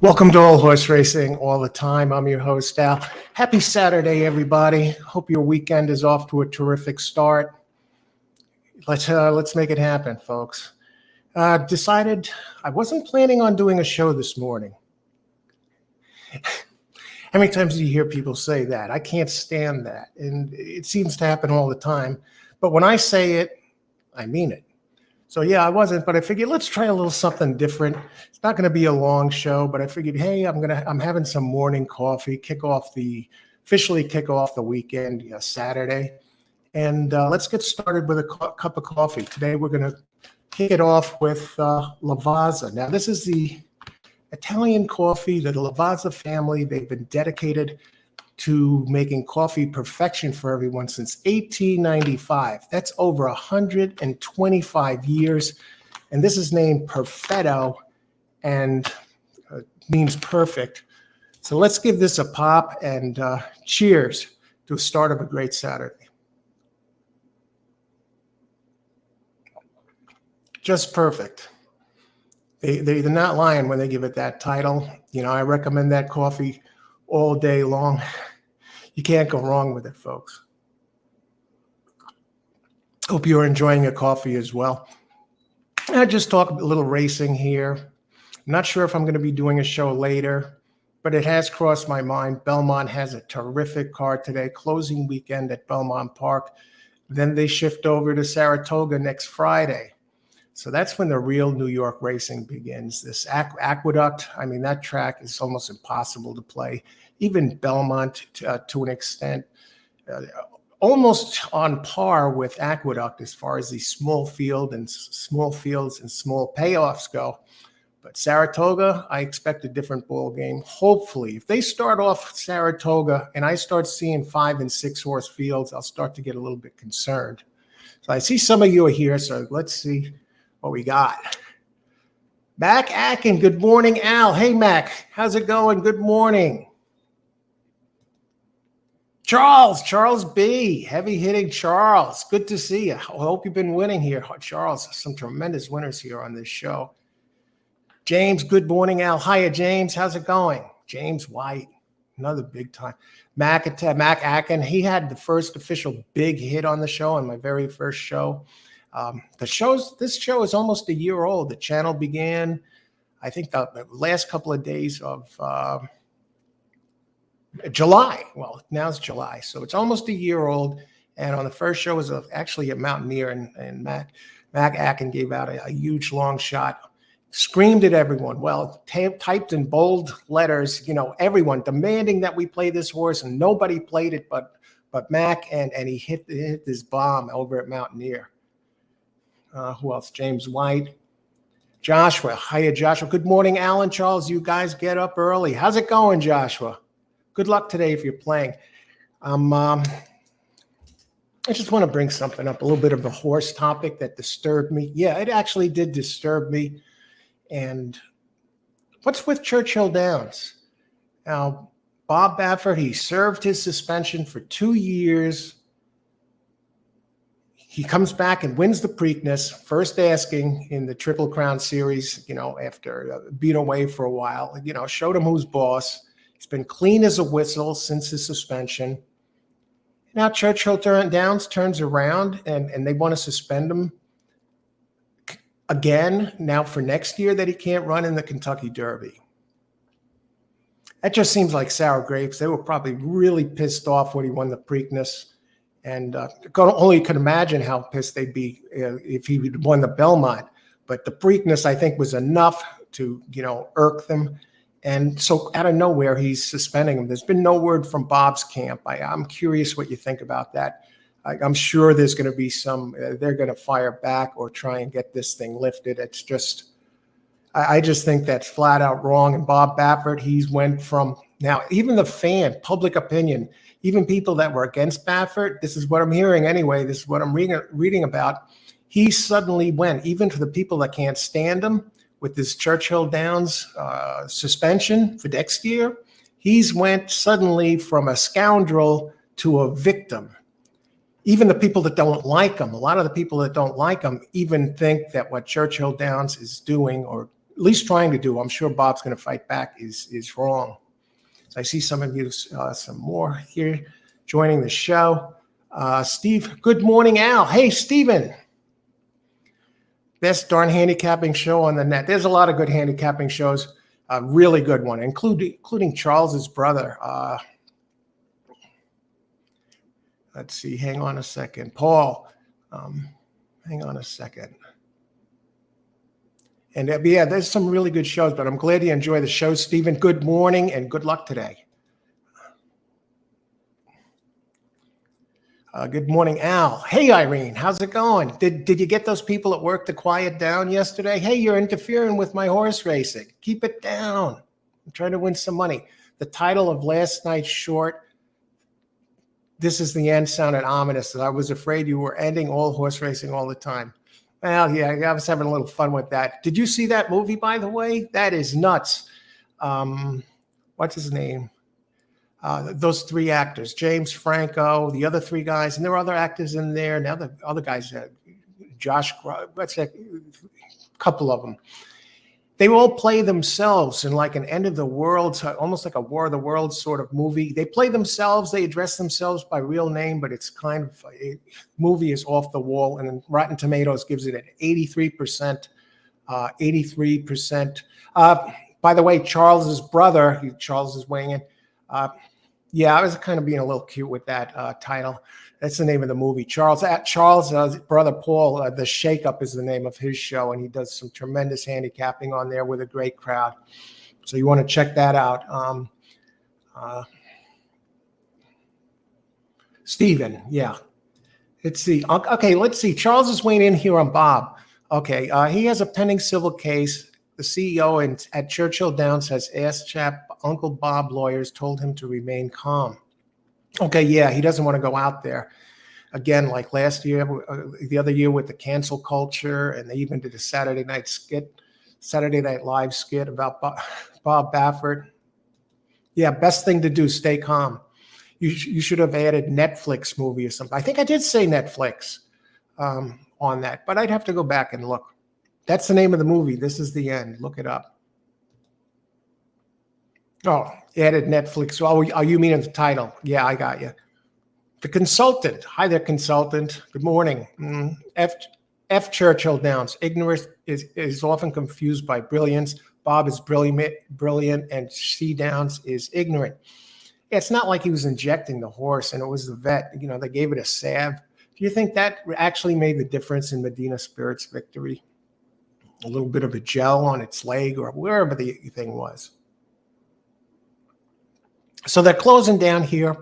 Welcome to All Horse Racing All the Time. I'm your host, Al. Happy Saturday, everybody. Hope your weekend is off to a terrific start. Let's make it happen, folks. Decided I wasn't planning on doing a show this morning. How many times do you hear people say that? I can't stand that. And it seems to happen all the time. But when I say it, I mean it. So yeah, I wasn't, but I figured let's try a little something different. It's not going to be a long show, but I figured, hey, I'm having some morning coffee, officially kick off the weekend, Saturday, and let's get started with a cup of coffee. Today we're going to kick it off with Lavazza. Now this is the Italian coffee, the Lavazza family. They've been dedicated to making coffee perfection for everyone since 1895. That's over 125 years. And this is named Perfetto and means perfect. So let's give this a pop and cheers to the start of a great Saturday. Just perfect. They're not lying when they give it that title. I recommend that coffee all day long. You can't go wrong with it, folks. Hope you're enjoying your coffee as well. I just talk a little racing here. I'm not sure if I'm going to be doing a show later, but it has crossed my mind. Belmont has a terrific card today, closing weekend at Belmont Park. Then they shift over to Saratoga next Friday. So that's when the real New York racing begins. This Aqueduct, that track is almost impossible to play. Even Belmont, to an extent, almost on par with Aqueduct as far as the small fields and small payoffs go. But Saratoga, I expect a different ball game. Hopefully, if they start off Saratoga and I start seeing 5 and 6 horse fields, I'll start to get a little bit concerned. So I see some of you are here, so let's see what we got. Mac Akin, good morning, Al. Hey, Mac, how's it going? Good morning. Charles B, heavy hitting Charles. Good to see you. I hope you've been winning here, Charles. Some tremendous winners here on this show. James, good morning, Al. Hiya, James. How's it going? James White, another big time. Mac Akin, he had the first official big hit on the show on my very first show. This show is almost a year old. The channel began, I think, the last couple of days of July. Well, now it's July, so it's almost a year old. And on the first show was actually a Mountaineer, and Mac Akin gave out a huge long shot, screamed at everyone. Well, typed in bold letters, everyone demanding that we play this horse, and nobody played it but Mac, and he hit this bomb over at Mountaineer. Who else? James White. Joshua. Hiya, Joshua. Good morning, Alan, Charles. You guys get up early. How's it going, Joshua? Good luck today if you're playing. I just want to bring something up, a little bit of a horse topic that disturbed me. Yeah, it actually did disturb me. And what's with Churchill Downs? Now, Bob Baffert, he served his suspension for 2 years. He comes back and wins the Preakness, first asking in the Triple Crown Series, after being away for a while, showed him who's boss. He's been clean as a whistle since his suspension. Now Churchill Downs turns around and they want to suspend him again now for next year that he can't run in the Kentucky Derby. That just seems like sour grapes. They were probably really pissed off when he won the Preakness. And only could imagine how pissed they'd be if he had won the Belmont. But the Preakness, I think, was enough to, irk them. And so out of nowhere, he's suspending him. There's been no word from Bob's camp. I'm curious what you think about that. I'm sure there's going to be they're going to fire back or try and get this thing lifted. It's just, I just think that's flat out wrong. And Bob Baffert, he's went from, now even the public opinion, even people that were against Baffert, this is what I'm hearing anyway, this is what I'm reading about, he suddenly went, even to the people that can't stand him, with this Churchill Downs suspension for next year, he's went suddenly from a scoundrel to a victim. Even the people that don't like him, a lot of the people that don't like him even think that what Churchill Downs is doing or at least trying to do. I'm sure Bob's going to fight back is wrong. So I see some of you, some more here joining the show. Steve, good morning, Al. Hey, Steven. Best darn handicapping show on the net. There's a lot of good handicapping shows. A really good one, including Charles's brother. Let's see. Hang on a second. Paul, hang on a second. And yeah, there's some really good shows, but I'm glad you enjoy the show, Stephen. Good morning and good luck today. Good morning, Al. Hey, Irene, how's it going? Did you get those people at work to quiet down yesterday? Hey, you're interfering with my horse racing. Keep it down. I'm trying to win some money. The title of last night's short, "This is the End," sounded ominous. I was afraid you were ending all horse racing all the time. Well, yeah, I was having a little fun with that. Did you see that movie, by the way? That is nuts. What's his name? Those three actors, James Franco, the other three guys, and there were other actors in there. Now the other guys, Josh, what's that? A couple of them. They all play themselves in like an end of the world, almost like a War of the Worlds sort of movie. They play themselves. They address themselves by real name, but it's kind of a movie is off the wall. And then Rotten Tomatoes gives it an 83%. 83%. By the way, Charles's brother, Charles is weighing in. Yeah, I was kind of being a little cute with that title. That's the name of the movie. Charles' brother Paul, The Shakeup is the name of his show, and he does some tremendous handicapping on there with a great crowd. So you want to check that out. Stephen, yeah. Let's see. Okay, let's see. Charles is weighing in here on Bob. Okay, he has a pending civil case. The CEO at Churchill Downs has asked Uncle Bob lawyers told him to remain calm. Okay, yeah, he doesn't want to go out there. Again, like last year, the other year with the cancel culture, and they even did a Saturday Night Live skit about Bob Baffert. Yeah, best thing to do, stay calm. You should have added Netflix movie or something. I think I did say Netflix on that, but I'd have to go back and look. That's the name of the movie. This is the End. Look it up. Oh, added Netflix. Oh, you mean the title? Yeah, I got you. The Consultant. Hi there, Consultant. Good morning. F. Churchill Downs. Ignorance is often confused by brilliance. Bob is brilliant, and C. Downs is ignorant. Yeah, it's not like he was injecting the horse and it was the vet. You know, they gave it a salve. Do you think that actually made the difference in Medina Spirit's victory? A little bit of a gel on its leg or wherever the thing was. So they're closing down here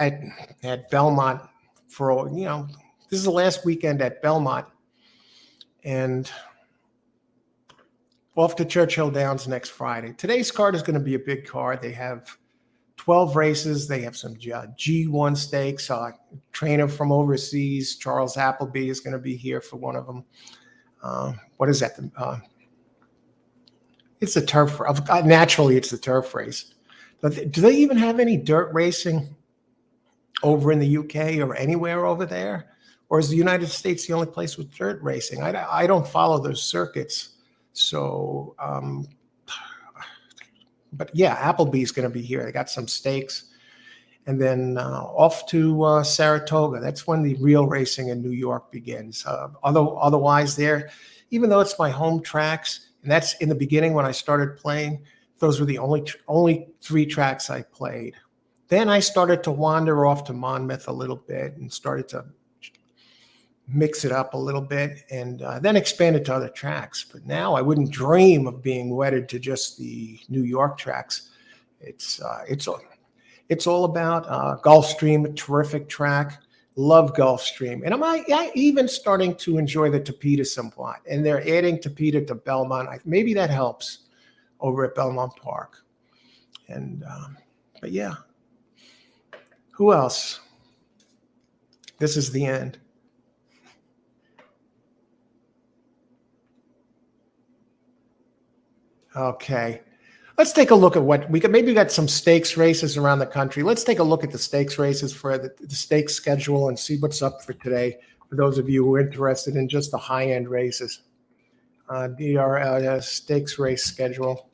at Belmont for, this is the last weekend at Belmont. And off to Churchill Downs next Friday. Today's card is going to be a big card. They have 12 races. They have some G1 stakes. Trainer from overseas, Charles Appleby, is going to be here for one of them. What is that? It's the turf. Naturally, it's the turf race. But do they even have any dirt racing over in the UK or anywhere over there? Or is the United States the only place with dirt racing? I don't follow those circuits. So, but yeah, Applebee's going to be here. They got some stakes. And then off to Saratoga. That's when the real racing in New York begins. Otherwise there, even though it's my home tracks, and that's in the beginning when I started playing, those were the only three tracks I played. Then I started to wander off to Monmouth a little bit and started to mix it up a little bit, and then expanded to other tracks. But now I wouldn't dream of being wedded to just the New York tracks. It's all about Gulfstream, a terrific track. Love Gulfstream. And I'm even starting to enjoy the Tapeta somewhat. And they're adding Tapeta to Belmont. Maybe that helps over at Belmont Park. And but yeah. Who else? This is the End. Okay. Let's take a look at what we got some stakes races around the country. Let's take a look at the stakes races for the stakes schedule and see what's up for today. For those of you who are interested in just the high-end races. DR stakes race schedule.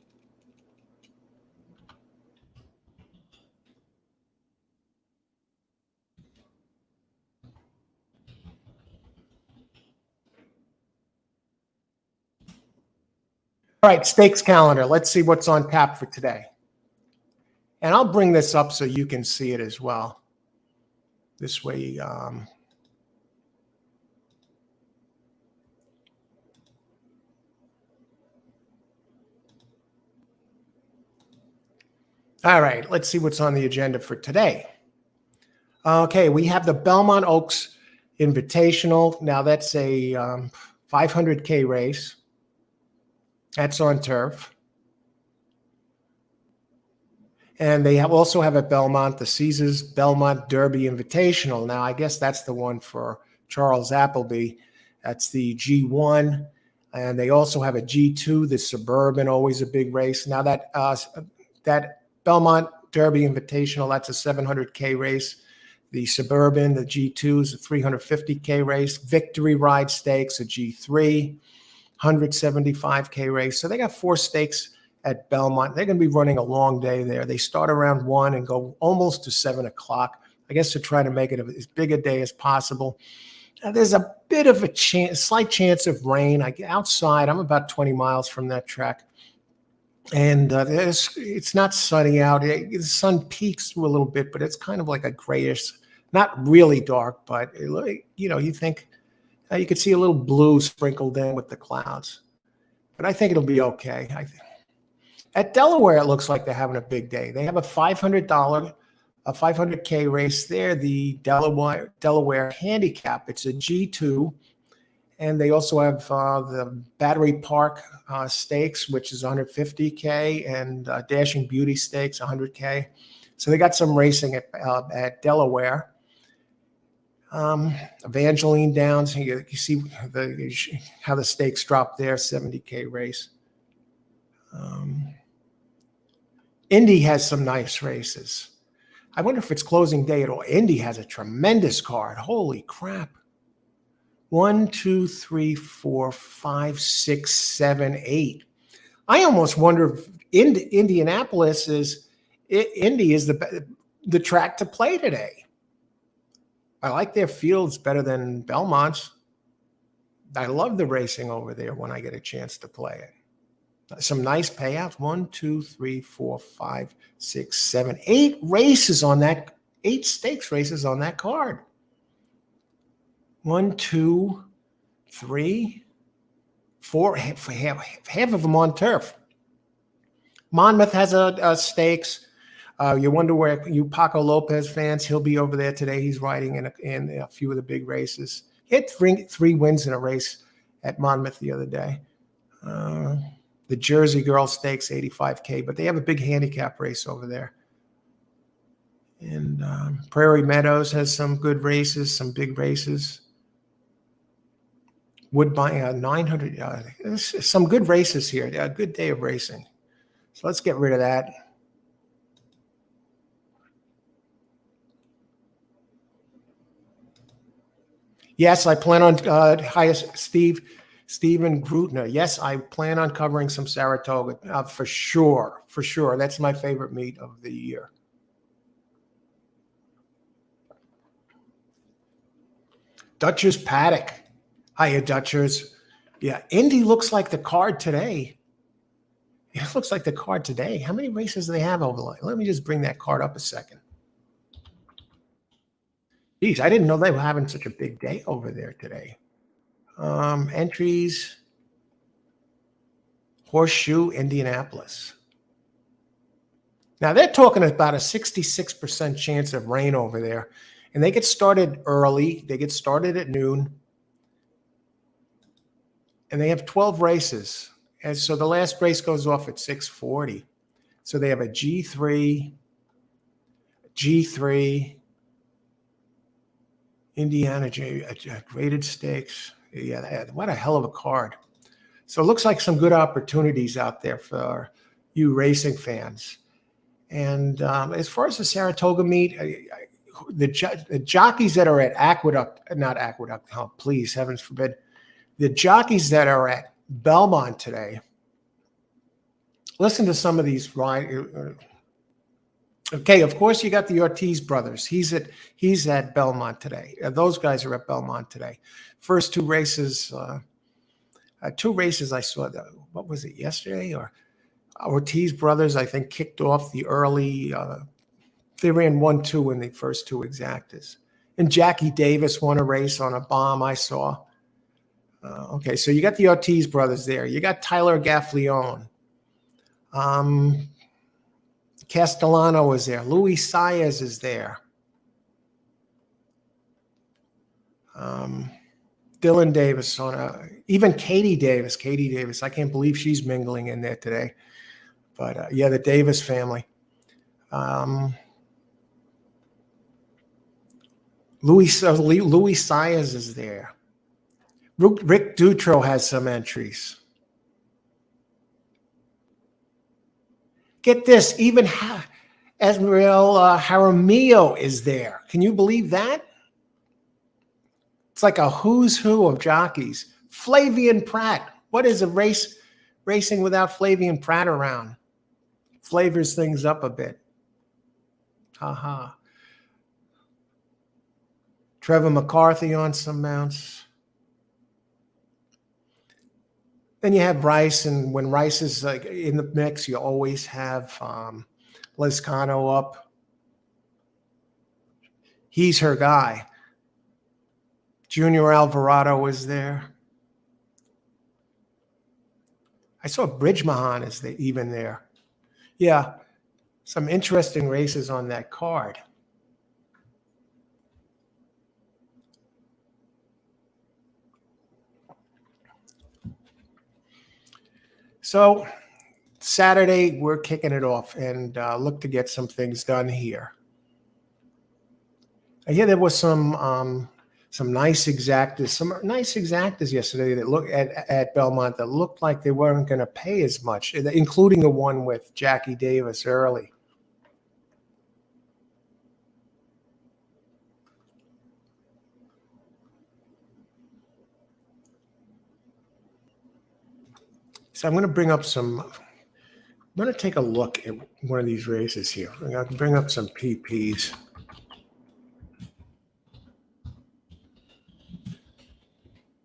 All right, stakes calendar. Let's see what's on tap for today. And I'll bring this up so you can see it as well. This way, all right, let's see what's on the agenda for today. Okay, we have the Belmont Oaks Invitational. Now that's a 500K race. That's on turf. And they also have at Belmont the Caesars Belmont Derby Invitational. Now, I guess that's the one for Charles Appleby. That's the G1. And they also have a G2, the Suburban, always a big race. Now, that Belmont Derby Invitational, that's a 700K race. The Suburban, the G2 is a 350K race. Victory Ride Stakes, a G3, 175K race. So they got 4 stakes at Belmont. They're going to be running a long day there. They start around 1 and go almost to 7 o'clock, I guess, to try to make it as big a day as possible. Now, there's a bit of a slight chance of rain. Outside, I'm about 20 miles from that track. And it's not sunny out. The sun peaks through a little bit, but it's kind of like a grayish, not really dark, but you think you could see a little blue sprinkled in with the clouds. But I think it'll be okay. At Delaware, it looks like they're having a big day. They have a $500K race there, the Delaware Handicap. It's a G2. And they also have the Battery Park Stakes, which is 150K, and Dashing Beauty Stakes, 100K. So they got some racing at Delaware. Evangeline Downs, you see how the stakes drop there, 70K race. Indy has some nice races. I wonder if it's closing day at all. Indy has a tremendous card. Holy crap. 1, 2, 3, 4, 5, 6, 7, 8. I almost wonder if Indianapolis is the track to play today. I like their fields better than Belmont's. I love the racing over there when I get a chance to play it. Some nice payouts. 1, 2, 3, 4, 5, 6, 7, 8 races on that. 8 stakes races on that card. 1, 2, 3, 4. Half of them on turf. Monmouth has a stakes. You wonder where you Paco Lopez fans. He'll be over there today. He's riding in a few of the big races. He had three wins in a race at Monmouth the other day. The Jersey Girl Stakes, 85K, but they have a big handicap race over there. And Prairie Meadows has some good races, some big races. Woodbine, 900. Some good races here. A good day of racing. So let's get rid of that. Yes, I plan on Stephen Grutner. Yes, I plan on covering some Saratoga for sure. For sure. That's my favorite meet of the year. Dutcher's Paddock. Hiya, Dutchers. Yeah, Indy looks like the card today. It looks like the card today. How many races do they have over? Let me just bring that card up a second. Geez, I didn't know they were having such a big day over there today. Entries. Horseshoe, Indianapolis. Now, they're talking about a 66% chance of rain over there. And they get started early. They get started at noon. And they have 12 races. And so the last race goes off at 6:40. So they have a G3, Indiana graded stakes. Yeah, what a hell of a card. So it looks like some good opportunities out there for you racing fans. And as far as the Saratoga meet, the jockeys that are at Aqueduct, not Aqueduct, oh, please, heavens forbid. The jockeys that are at Belmont today. Listen to some of these, right? Okay, of course you got the Ortiz brothers. He's at Belmont today. Those guys are at Belmont today. First two races I saw. What was it, yesterday? Or Ortiz brothers, I think, kicked off the early. They ran 1-2 in the first two exactas. And Jackie Davis won a race on a bomb I saw. Okay, so you got the Ortiz brothers there. You got Tyler Gaffalione. Castellano is there. Luis Saez is there. Dylan Davis even Katie Davis. I can't believe she's mingling in there today. But yeah, the Davis family. Luis Saez is there. Rick Dutro has some entries. Get this, even Esmeril Jaramillo is there. Can you believe that? It's like a who's who of jockeys. Flavian Pratt. What is a racing without Flavian Pratt around? Flavors things up a bit. Haha. Trevor McCarthy on some mounts. Then you have Rice, and when Rice is like in the mix, you always have Lizcano up. He's her guy. Junior Alvarado is there. I saw Bridgemahan is even there. Yeah, some interesting races on that card. So Saturday, we're kicking it off and look to get some things done here. I hear there was some nice exactas yesterday that looked at Belmont that looked like they weren't going to pay as much, including the one with Jackie Davis early. So I'm going to take a look at one of these races here. I'm going to bring up some PPs.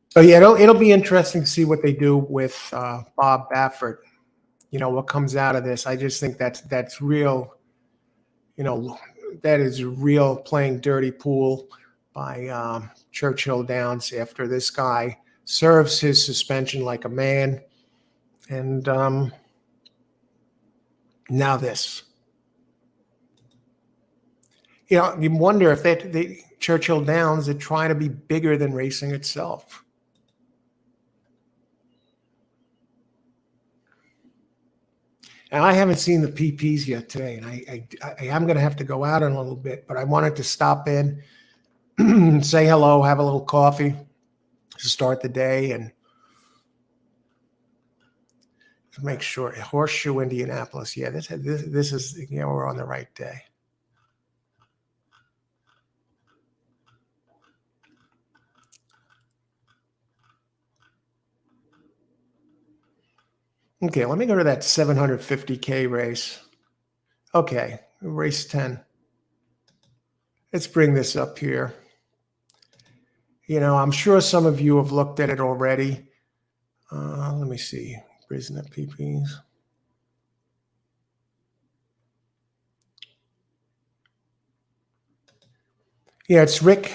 So yeah, it'll be interesting to see what they do with Bob Baffert. You know, what comes out of this. I just think that's real. You know, that is real playing dirty pool by Churchill Downs after this guy serves his suspension like a man. And now this. You know, you wonder if the Churchill Downs are trying to be bigger than racing itself. And I haven't seen the PPs yet today, and I am going to have to go out in a little bit, but I wanted to stop in, say hello, have a little coffee to start the day, and make sure. Horseshoe, Indianapolis. Yeah, this is, you know, we're on the right day. Okay, let me go to that 750K race. Okay, race 10. Let's bring this up here. You know, I'm sure some of you have looked at it already. Let me see. Brisnet PPs. Yeah, it's Ricardo.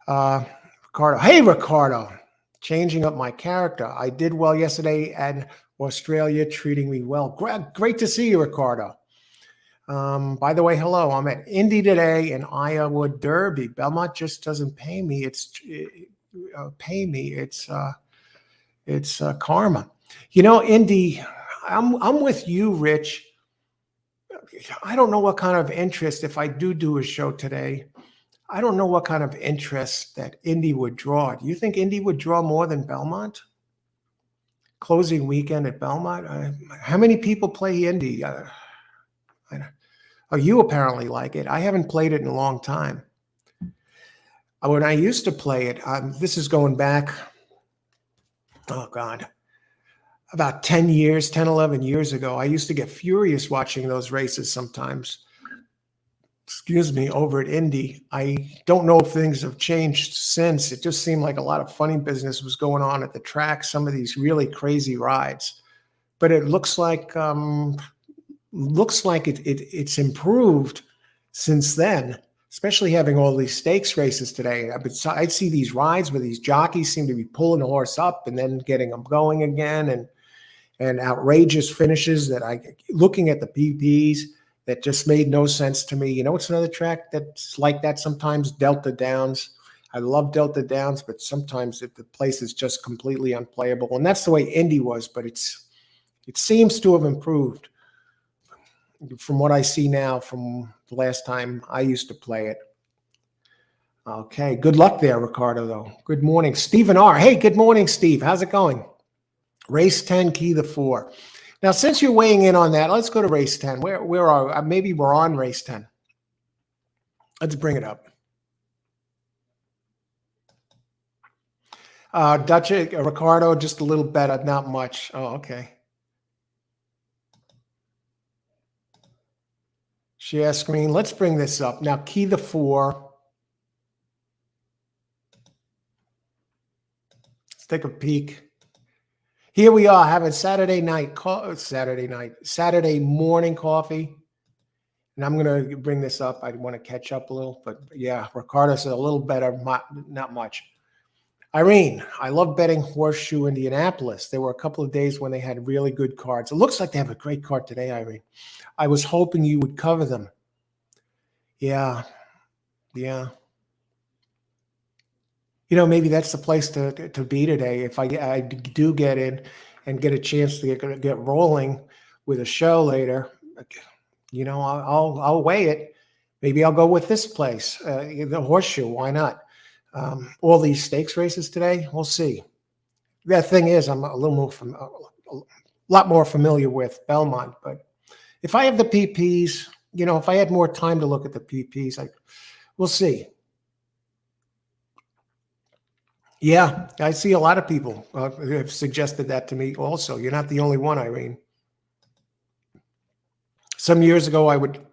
Ricardo. Hey, Ricardo. Changing up my character. I did well yesterday at Australia, treating me well. Great to see you, Ricardo. By the way, hello. I'm at Indy today and Iowa Derby. Belmont just doesn't pay me. It's karma. You know, Indy. I'm with you, Rich. I don't know what kind of interest, if I do a show today, I don't know what kind of interest that Indy would draw. Do you think Indy would draw more than Belmont? Closing weekend at Belmont? How many people play Indy? You apparently like it. I haven't played it in a long time. When I used to play it, this is going back oh God, about 10 years, 10, 11 years ago, I used to get furious watching those races sometimes. Excuse me, over at Indy. I don't know if things have changed since. It just seemed like a lot of funny business was going on at the track, some of these really crazy rides. But it looks like it's improved since then, especially having all these stakes races today. I'd see these rides where these jockeys seem to be pulling the horse up and then getting them going again, and outrageous finishes that looking at the PPs that just made no sense to me. You know, it's another track that's like that sometimes, Delta Downs. I love Delta Downs, but sometimes the place is just completely unplayable. And that's the way Indy was, but it seems to have improved from what I see now from the last time I used to play it. Okay, good luck there, Ricardo, though. Good morning. Stephen R. Hey, good morning, Steve. How's it going? Race 10, key the 4. Now, since you're weighing in on that, let's go to race 10. Where are maybe we're on race 10. Let's bring it up. Dutch, Ricardo, just a little better, not much. Oh, okay. Share screen. Let's bring this up. Now, key the 4. Let's take a peek. Here we are having Saturday morning coffee. And I'm going to bring this up. I want to catch up a little, but yeah, Ricardo said a little better, not much. Irene, I love betting Horseshoe Indianapolis. There were a couple of days when they had really good cards. It looks like they have a great card today, Irene. I was hoping you would cover them. Yeah. You know, maybe that's the place to be today. If I do get in and get a chance to get rolling with a show later, you know, I'll weigh it. Maybe I'll go with this place, the Horseshoe. Why not? All these stakes races today, we'll see. The thing is, I'm a lot more familiar with Belmont. But if I have the PPs, you know, if I had more time to look at the PPs, we'll see. Yeah, I see a lot of people have suggested that to me also. You're not the only one, Irene. Some years ago, I would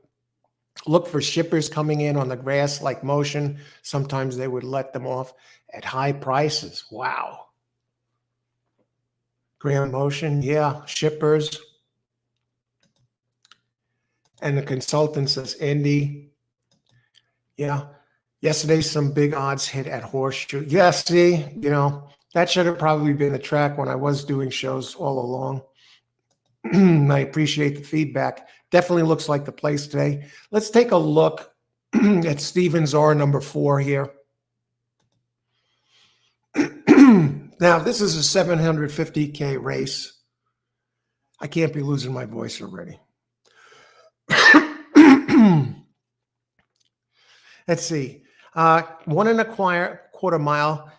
look for shippers coming in on the grass-like motion. Sometimes they would let them off at high prices. Wow. Grand motion, yeah, shippers. And the consultant says, Indy. Yeah. Yesterday, some big odds hit at Horseshoe. Yeah, see, you know, that should have probably been the track when I was doing shows all along. I appreciate the feedback. Definitely looks like the place today. Let's take a look at Stevens R number 4 here. Now, this is a 750K race. I can't be losing my voice already. Let's see. 1.25 mile.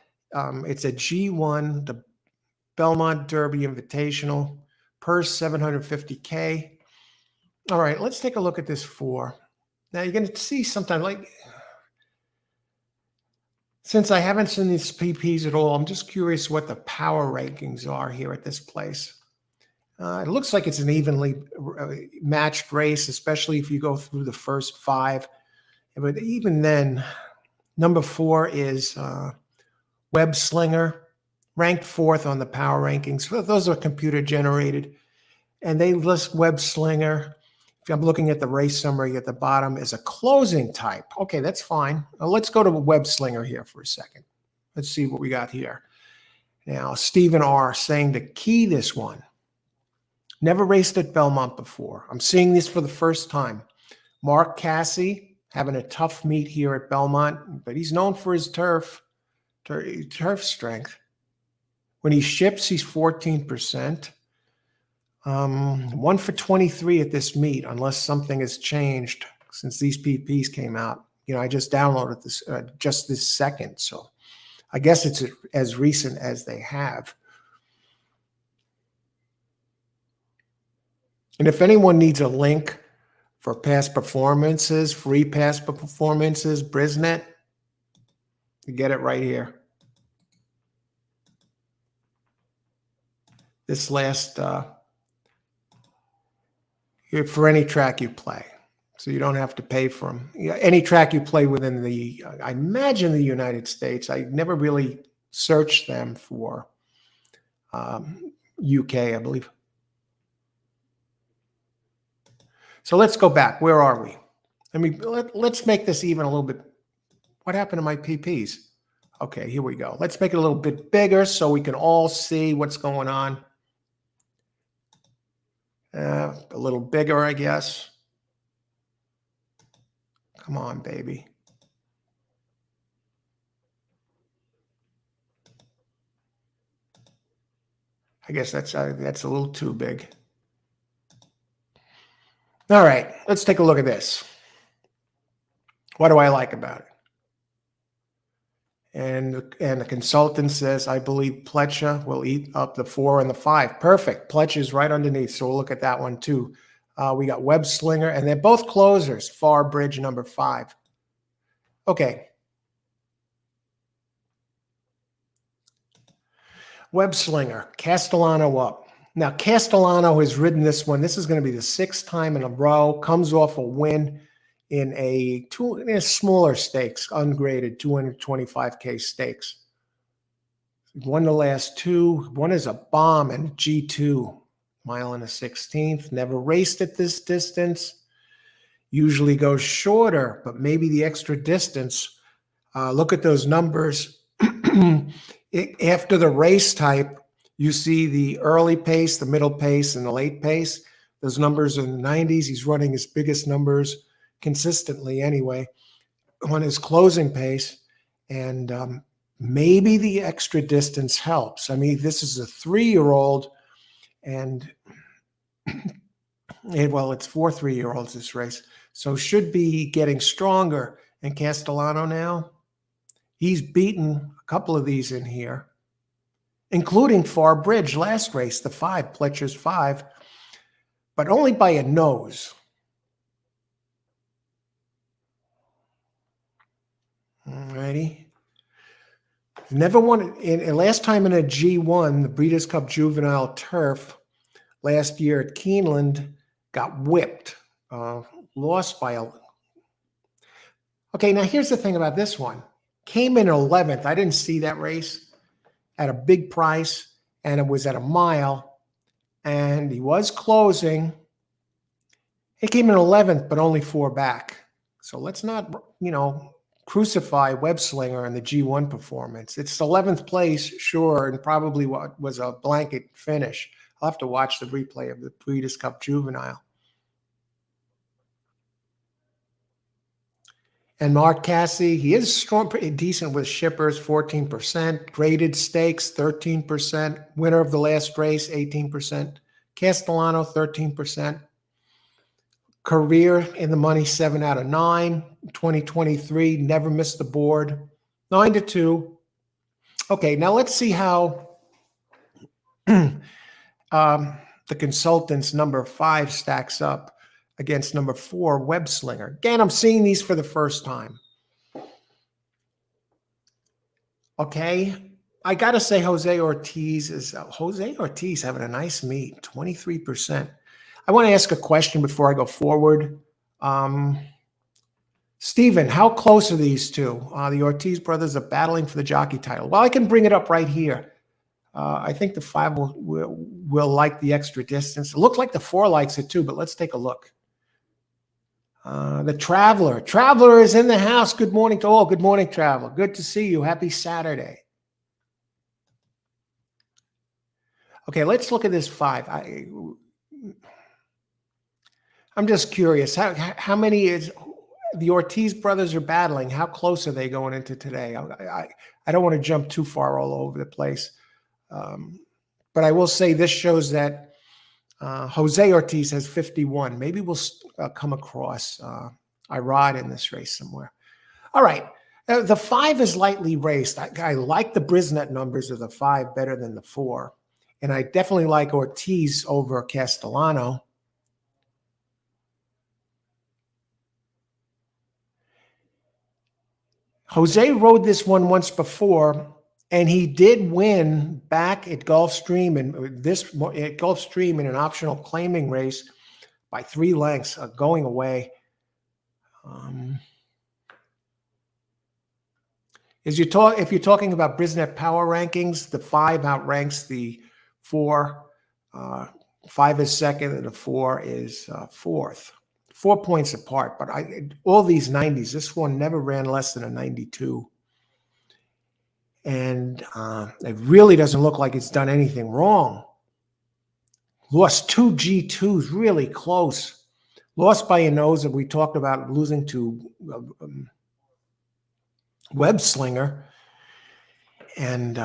It's a G1, the Belmont Derby Invitational, purse 750K. All right, let's take a look at this 4. Now you're going to see sometimes, like, since I haven't seen these PPs at all, I'm just curious what the power rankings are here at this place. It looks like it's an evenly matched race, especially if you go through the first 5. But even then, number 4 is Web Slinger, ranked 4th on the power rankings. Those are computer generated. And they list Web Slinger. If I'm looking at the race summary at the bottom, as a closing type. Okay, that's fine. Let's go to Web Slinger here for a second. Let's see what we got here. Now, Stephen R. saying to key this one. Never raced at Belmont before. I'm seeing this for the first time. Mark Cassie having a tough meet here at Belmont, but he's known for his turf strength. When he ships, he's 14%. 1 for 23 at this meet, unless something has changed since these PPs came out. You know, I just downloaded this just this second, so I guess it's as recent as they have. And if anyone needs a link for past performances, free past performances, Brisnet, you get it right here. this last, for any track you play. So you don't have to pay for them. Any track you play within the, I imagine the United States. I never really searched them for UK, I believe. So let's go back. Where are we? Let's make this even a little bit. What happened to my PPs? Okay, here we go. Let's make it a little bit bigger so we can all see what's going on. A little bigger, I guess. Come on, baby. I guess that's a little too big. All right, let's take a look at this. What do I like about it? And the consultant says, I believe Pletcher will eat up the 4 and the 5. Perfect. Pletcher's right underneath, so we'll look at that one too. We got Web Slinger, and they're both closers. Far Bridge, number 5. Okay. Web Slinger, Castellano up. Now, Castellano has ridden this one. This is going to be the 6th time in a row. Comes off a win in a smaller stakes, ungraded 225K stakes. Won the last 2. One is a bomb and G2, mile and a 16th. Never raced at this distance. Usually goes shorter, but maybe the extra distance. Look at those numbers. After the race type, you see the early pace, the middle pace, and the late pace. Those numbers are in the 90s. He's running his biggest numbers consistently anyway on his closing pace. And maybe the extra distance helps. I mean, this is a 3-year-old, and well, it's 4 3-year-olds this race. So should be getting stronger. And Castellano now, he's beaten a couple of these in here, including Far Bridge last race, the 5, Pletcher's 5, but only by a nose. Alrighty. Never won it. Last time in a G1, the Breeders' Cup Juvenile Turf, last year at Keeneland, got whipped. Lost by a... Okay, now here's the thing about this one. Came in 11th. I didn't see that race. At a big price, and it was at a mile, and he was closing. He came in 11th, but only 4 back. So let's not, crucify Web Slinger and the G1 performance. It's 11th place, sure, and probably what was a blanket finish. I'll have to watch the replay of the Breeders' Cup Juvenile. And Mark Casse, he is strong, pretty decent with shippers, 14%. Graded stakes, 13%. Winner of the last race, 18%. Castellano, 13%. Career in the money, 7 out of 9. 2023, never missed the board, 9-2. Okay, now let's see how the consultant's number 5 stacks up against number 4, Web Slinger. Again, I'm seeing these for the first time. Okay, I got to say Jose Ortiz having a nice meet, 23%. I want to ask a question before I go forward. Stephen, how close are these two? The Ortiz brothers are battling for the jockey title. Well, I can bring it up right here. I think the 5 will like the extra distance. It looked like the 4 likes it too, but let's take a look. The Traveler. Traveler is in the house. Good morning to all. Good morning, Traveler. Good to see you. Happy Saturday. Okay, let's look at this 5. I'm just curious. How many is the Ortiz brothers are battling? How close are they going into today? I don't want to jump too far all over the place. But I will say this shows that Jose Ortiz has 51. Maybe we'll come across Irad in this race somewhere. All right. The 5 is lightly raced. I like the Brisnet numbers of the 5 better than the 4. And I definitely like Ortiz over Castellano. Jose rode this one once before And he did win back at Gulfstream and at Gulfstream in an optional claiming race by 3 lengths, going away. If you're talking about Brisnet power rankings, the 5 outranks the 4. 5 is second, and the 4 is fourth. 4 points apart. But all these 90s, this one never ran less than a 92. And it really doesn't look like it's done anything wrong. Lost 2 G2s really close. Lost by a nose that we talked about losing to Web Slinger. And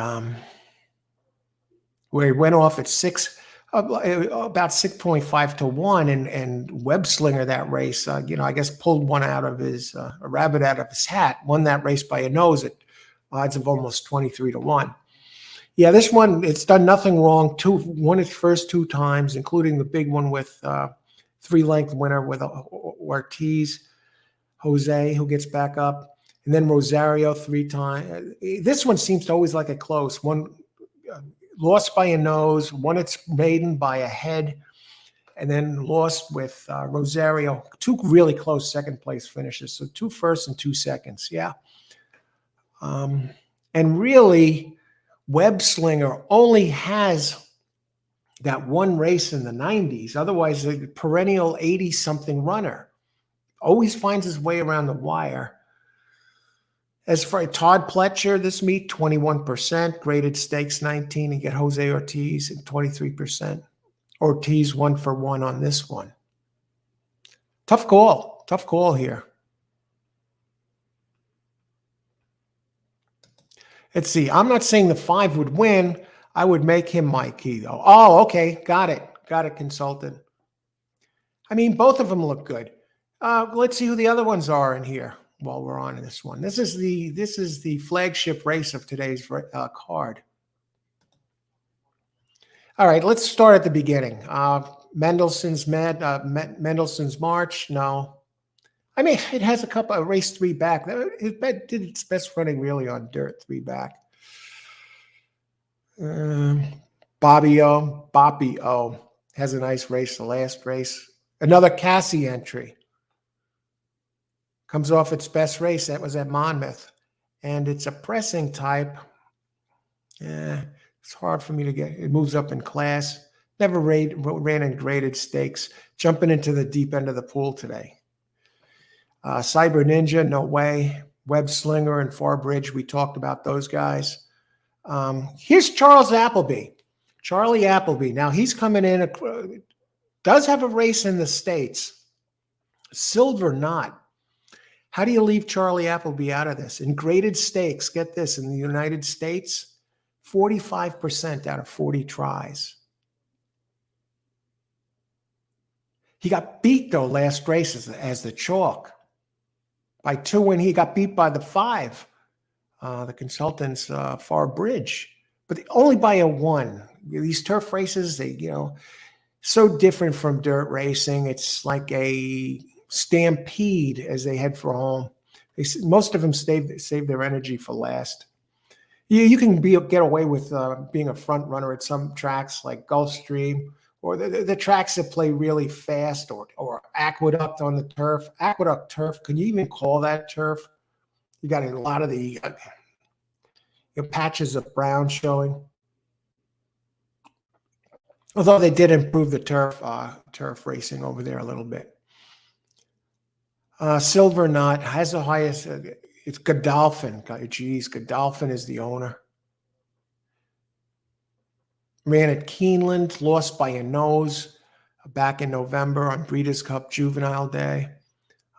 where he went off at about 6.5 to 1. And Web Slinger that race, I guess pulled one out of a rabbit out of his hat, won that race by a nose at odds of almost 23 to 1. Yeah, this one, it's done nothing wrong. Won its first 2 times, including the big one with 3-length winner with Ortiz, Jose, who gets back up, and then Rosario 3 times. This one seems to always like a close one. Lost by a nose, won its maiden by a head, and then lost with Rosario. 2 really close second-place finishes, so 2 firsts and 2 seconds. Yeah. And really, Web Slinger only has that 1 race in the 90s. Otherwise, a perennial 80-something runner. Always finds his way around the wire. As for Todd Pletcher, this meet, 21%. Graded stakes 19. And get Jose Ortiz at 23%. Ortiz 1 for 1 on this one. Tough call. Tough call here. Let's see. I'm not saying the 5 would win. I would make him my key, though. Oh, okay. Got it. Got it, consultant. I mean, both of them look good. Let's see who the other ones are in here while we're on this one. This is the flagship race of today's card. All right, let's start at the beginning. Mendelssohn's March. No. I mean, it has a couple of race 3 back. It did its best running really on dirt 3 back. Bobby O has a nice race, the last race. Another Cassie entry. Comes off its best race. That was at Monmouth. And it's a pressing type. Yeah, it's hard for me to get. It moves up in class. Never ran in graded stakes. Jumping into the deep end of the pool today. Cyber Ninja, no way. Web Slinger and Farbridge, we talked about those guys. Here's Charles Appleby. Charlie Appleby. Now he's coming in, does have a race in the States. Silver Knot. How do you leave Charlie Appleby out of this? In graded stakes, get this, in the United States, 45% out of 40 tries. He got beat, though, last race as the chalk. By 2 when he got beat by the 5, the consultant's Farbridge, but only by a 1. These turf races, so different from dirt racing. It's like a stampede as they head for home. Most of them save their energy for last. You can get away with being a front runner at some tracks like Gulfstream, or the tracks that play really fast, or Aqueduct on the turf. Aqueduct turf, can you even call that turf? You got a lot of the patches of brown showing. Although they did improve the turf racing over there a little bit. Silver Knot has the highest, it's Godolphin. Geez, Godolphin is the owner. Ran at Keeneland, lost by a nose back in November on Breeders' Cup Juvenile Day.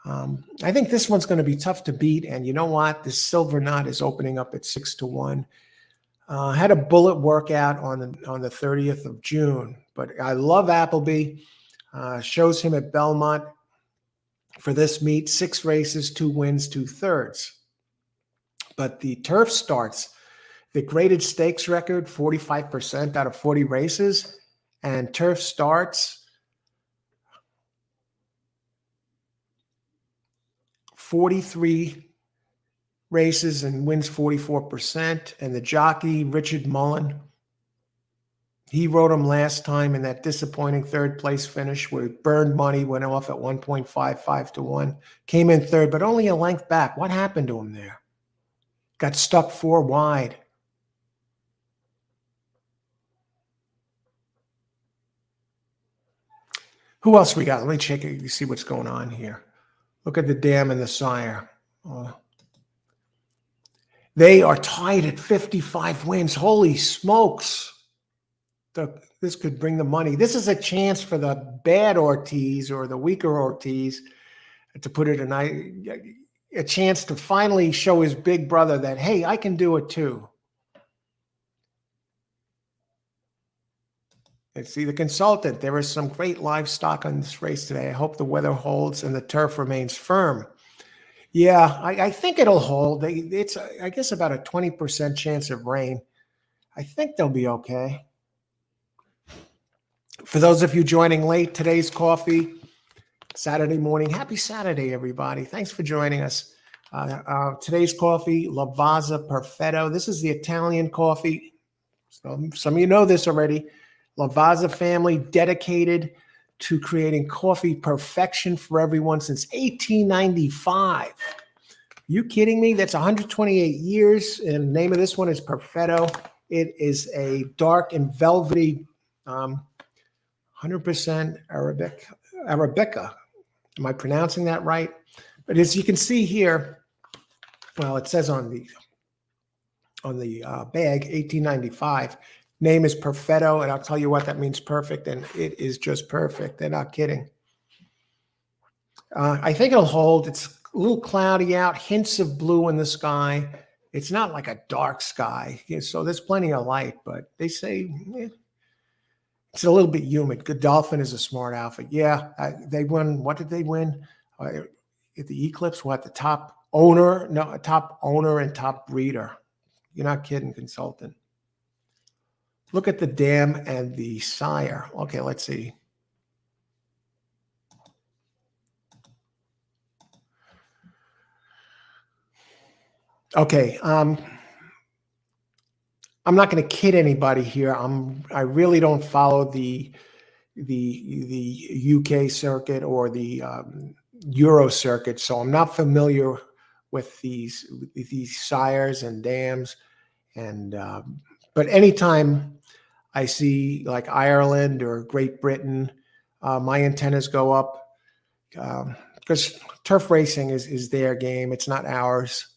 I think this one's going to be tough to beat. And you know what? This Silver Knot is opening up at 6 to 1. Had a bullet workout on the 30th of June. But I love Appleby. Shows him at Belmont for this meet. 6 races, 2 wins, 2/3. But the turf starts. The graded stakes record, 45% out of 40 races. And turf starts, 43 races and wins 44%. And the jockey, Richard Mullen, he rode him last time in that disappointing third place finish where he burned money, went off at 1.55 to 1, came in third, but only a length back. What happened to him there? Got stuck 4 wide. Who else we got? Let me check it. You see what's going on here. Look at the dam and the sire. They are tied at 55 wins. Holy smokes. This could bring the money. This is a chance for the bad Ortiz or the weaker Ortiz, to put it in a chance to finally show his big brother that, hey, I can do it too. Let's see the consultant. There is some great livestock on this race today. I hope the weather holds and the turf remains firm. Yeah, I think it'll hold. It's, I guess, about a 20% chance of rain. I think they'll be okay. For those of you joining late, today's coffee, Saturday morning. Happy Saturday, everybody. Thanks for joining us. Today's coffee, Lavazza Perfetto. This is the Italian coffee. So some of you know this already. Lavazza family dedicated to creating coffee perfection for everyone since 1895. You kidding me? That's 128 years. And the name of this one is Perfetto. It is a dark and velvety 100% Arabica. Am I pronouncing that right? But as you can see here, well, it says on the bag, 1895. Name is Perfetto, and I'll tell you what, that means perfect, and it is just perfect. They're not kidding. I think it'll hold. It's a little cloudy out, hints of blue in the sky. It's not like a dark sky, so there's plenty of light, but they say it's a little bit humid. Godolphin is a smart outfit. Yeah, they won. What did they win? At the Eclipse, what? The top owner? No, top owner and top breeder. You're not kidding, consultant. Look at the dam and the sire. Okay, let's see. Okay, I'm not going to kid anybody here. I really don't follow the UK circuit or the Euro circuit, so I'm not familiar with these sires and dams. And but anytime I see like Ireland or Great Britain, my antennas go up because turf racing is their game. It's not ours.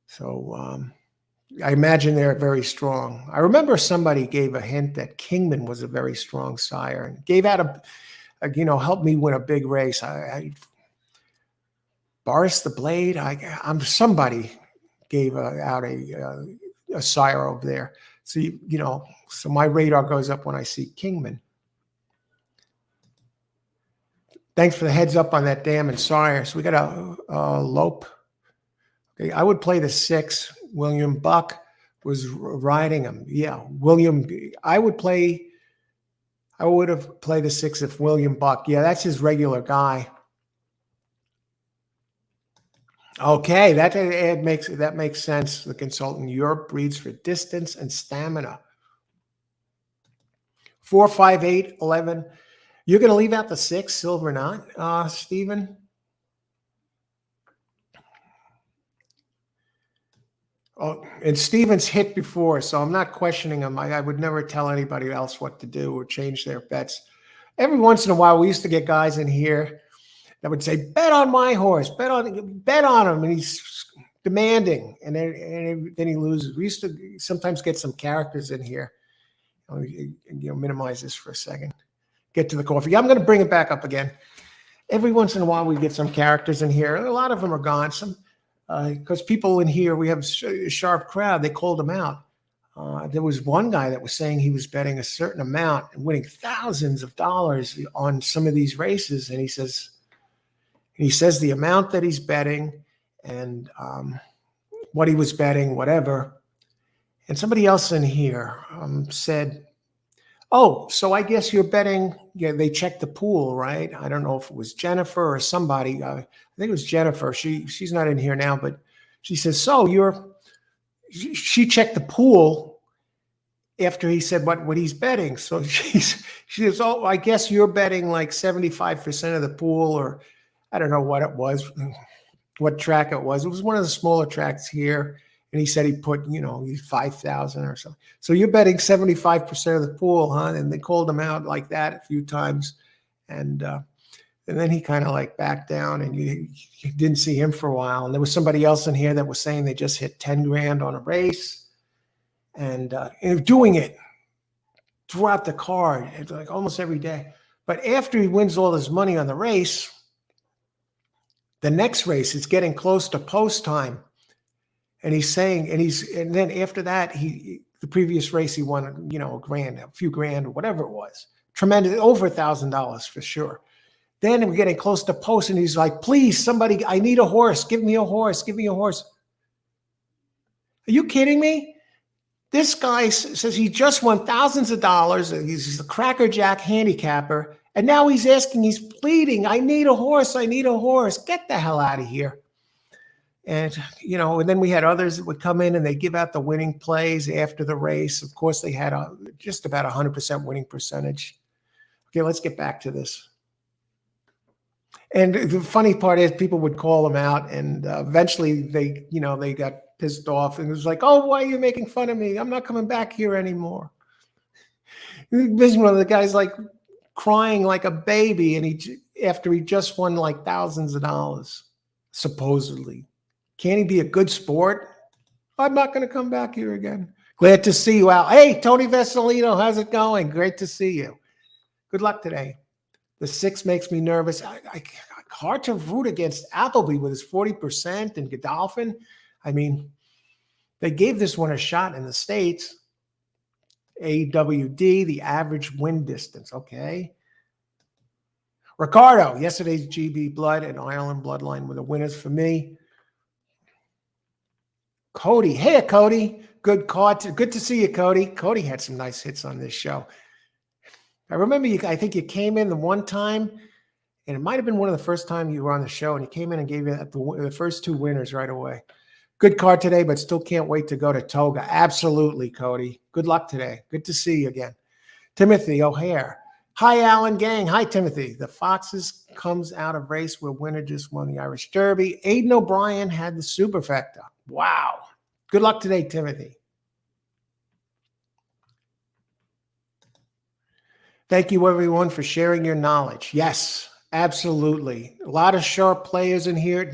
So I imagine they're very strong. I remember somebody gave a hint that Kingman was a very strong sire and gave out helped me win a big race. Boris the Blade. Somebody gave out a sire over there. So, so my radar goes up when I see Kingman. Thanks for the heads up on that dam and sire. So we got a Lope. Okay, I would play the 6. William Buck was riding him. Yeah, I would have played the 6 if William Buck. Yeah, that's his regular guy. Okay, that makes sense. The consultant, Europe breeds for distance and stamina. 4, 5, 8, 11. You're going to leave out the 6, Silver Knot, Stephen? Oh, and Stephen's hit before, so I'm not questioning him. I would never tell anybody else what to do or change their bets. Every once in a while, we used to get guys in here that would say, bet on my horse, bet on him, and he's demanding, and then he loses. We used to sometimes get some characters in here. Minimize this for a second. Get to the coffee. I'm going to bring it back up again. Every once in a while, we get some characters in here. A lot of them are gone. Because people in here, we have a sharp crowd. They called him out. There was one guy that was saying he was betting a certain amount and winning thousands of dollars on some of these races, and he says the amount that he's betting and what he was betting, whatever. And somebody else in here said, oh, so I guess you're betting, they checked the pool, right? I don't know if it was Jennifer or somebody. I think it was Jennifer. She's not in here now, but She says, so she checked the pool after he said what he's betting. So she says, oh, I guess you're betting like 75% of the pool, or I don't know what it was, what track it was. It was one of the smaller tracks here. And he said he put, 5,000 or something. So you're betting 75% of the pool, huh? And they called him out like that a few times. And then he kind of like backed down, and you didn't see him for a while. And there was somebody else in here that was saying they just hit 10 grand on a race, and doing it throughout the card, like almost every day. But after he wins all his money on the race, the next race is getting close to post time. And he's saying, and then after that, the previous race he won, a few grand or whatever it was. Tremendous, over $1,000 for sure. Then we're getting close to post, and he's like, please, somebody, I need a horse. Give me a horse. Give me a horse. Are you kidding me? This guy says he just won thousands of dollars. He's a crackerjack handicapper. And now he's pleading, I need a horse. I need a horse. Get the hell out of here. And, and then we had others that would come in and they give out the winning plays after the race. Of course, they had just about 100% winning percentage. Okay, let's get back to this. And the funny part is people would call them out, and eventually they got pissed off, and it was like, oh, why are you making fun of me? I'm not coming back here anymore. This one of the guys like crying like a baby, and after he just won like thousands of dollars, supposedly. Can't he be a good sport? I'm not going to come back here again. Glad to see you, Al. Hey, Tony Vesalino, how's it going? Great to see you. Good luck today. The 6 makes me nervous. Hard to root against Appleby with his 40% and Godolphin. I mean, they gave this one a shot in the States. AWD, the average win distance. Okay. Ricardo, yesterday's GB Blood and Ireland Bloodline were the winners for me. Cody. Hey, Cody. Good card. Good to see you, Cody. Cody had some nice hits on this show. I remember I think you came in the one time, and it might have been one of the first time you were on the show, and you came in and gave you the first 2 winners right away. Good card today, but still can't wait to go to Toga. Absolutely, Cody. Good luck today. Good to see you again. Timothy O'Hare. Hi, Alan Gang. Hi, Timothy. The Foxes comes out of race where winner just won the Irish Derby. Aidan O'Brien had the superfecta. Wow. Good luck today, Timothy. Thank you, everyone, for sharing your knowledge. Yes, absolutely. A lot of sharp players in here.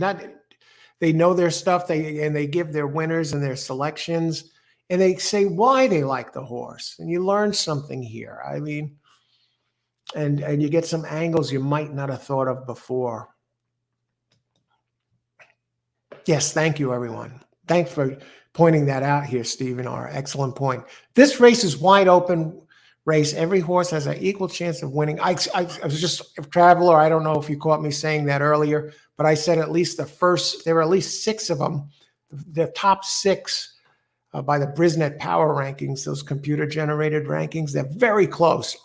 They know their stuff. They give their winners and their selections, and they say why they like the horse. And you learn something here. I mean, and you get some angles you might not have thought of before. Yes, thank you, everyone. Thanks for pointing that out here, Stephen R. Excellent point. This race is wide open race. Every horse has an equal chance of winning. I was just a traveler. I don't know if you caught me saying that earlier, but I said at least there were at least 6 of them. The top 6 by the Brisnet Power Rankings, those computer-generated rankings, they're very close.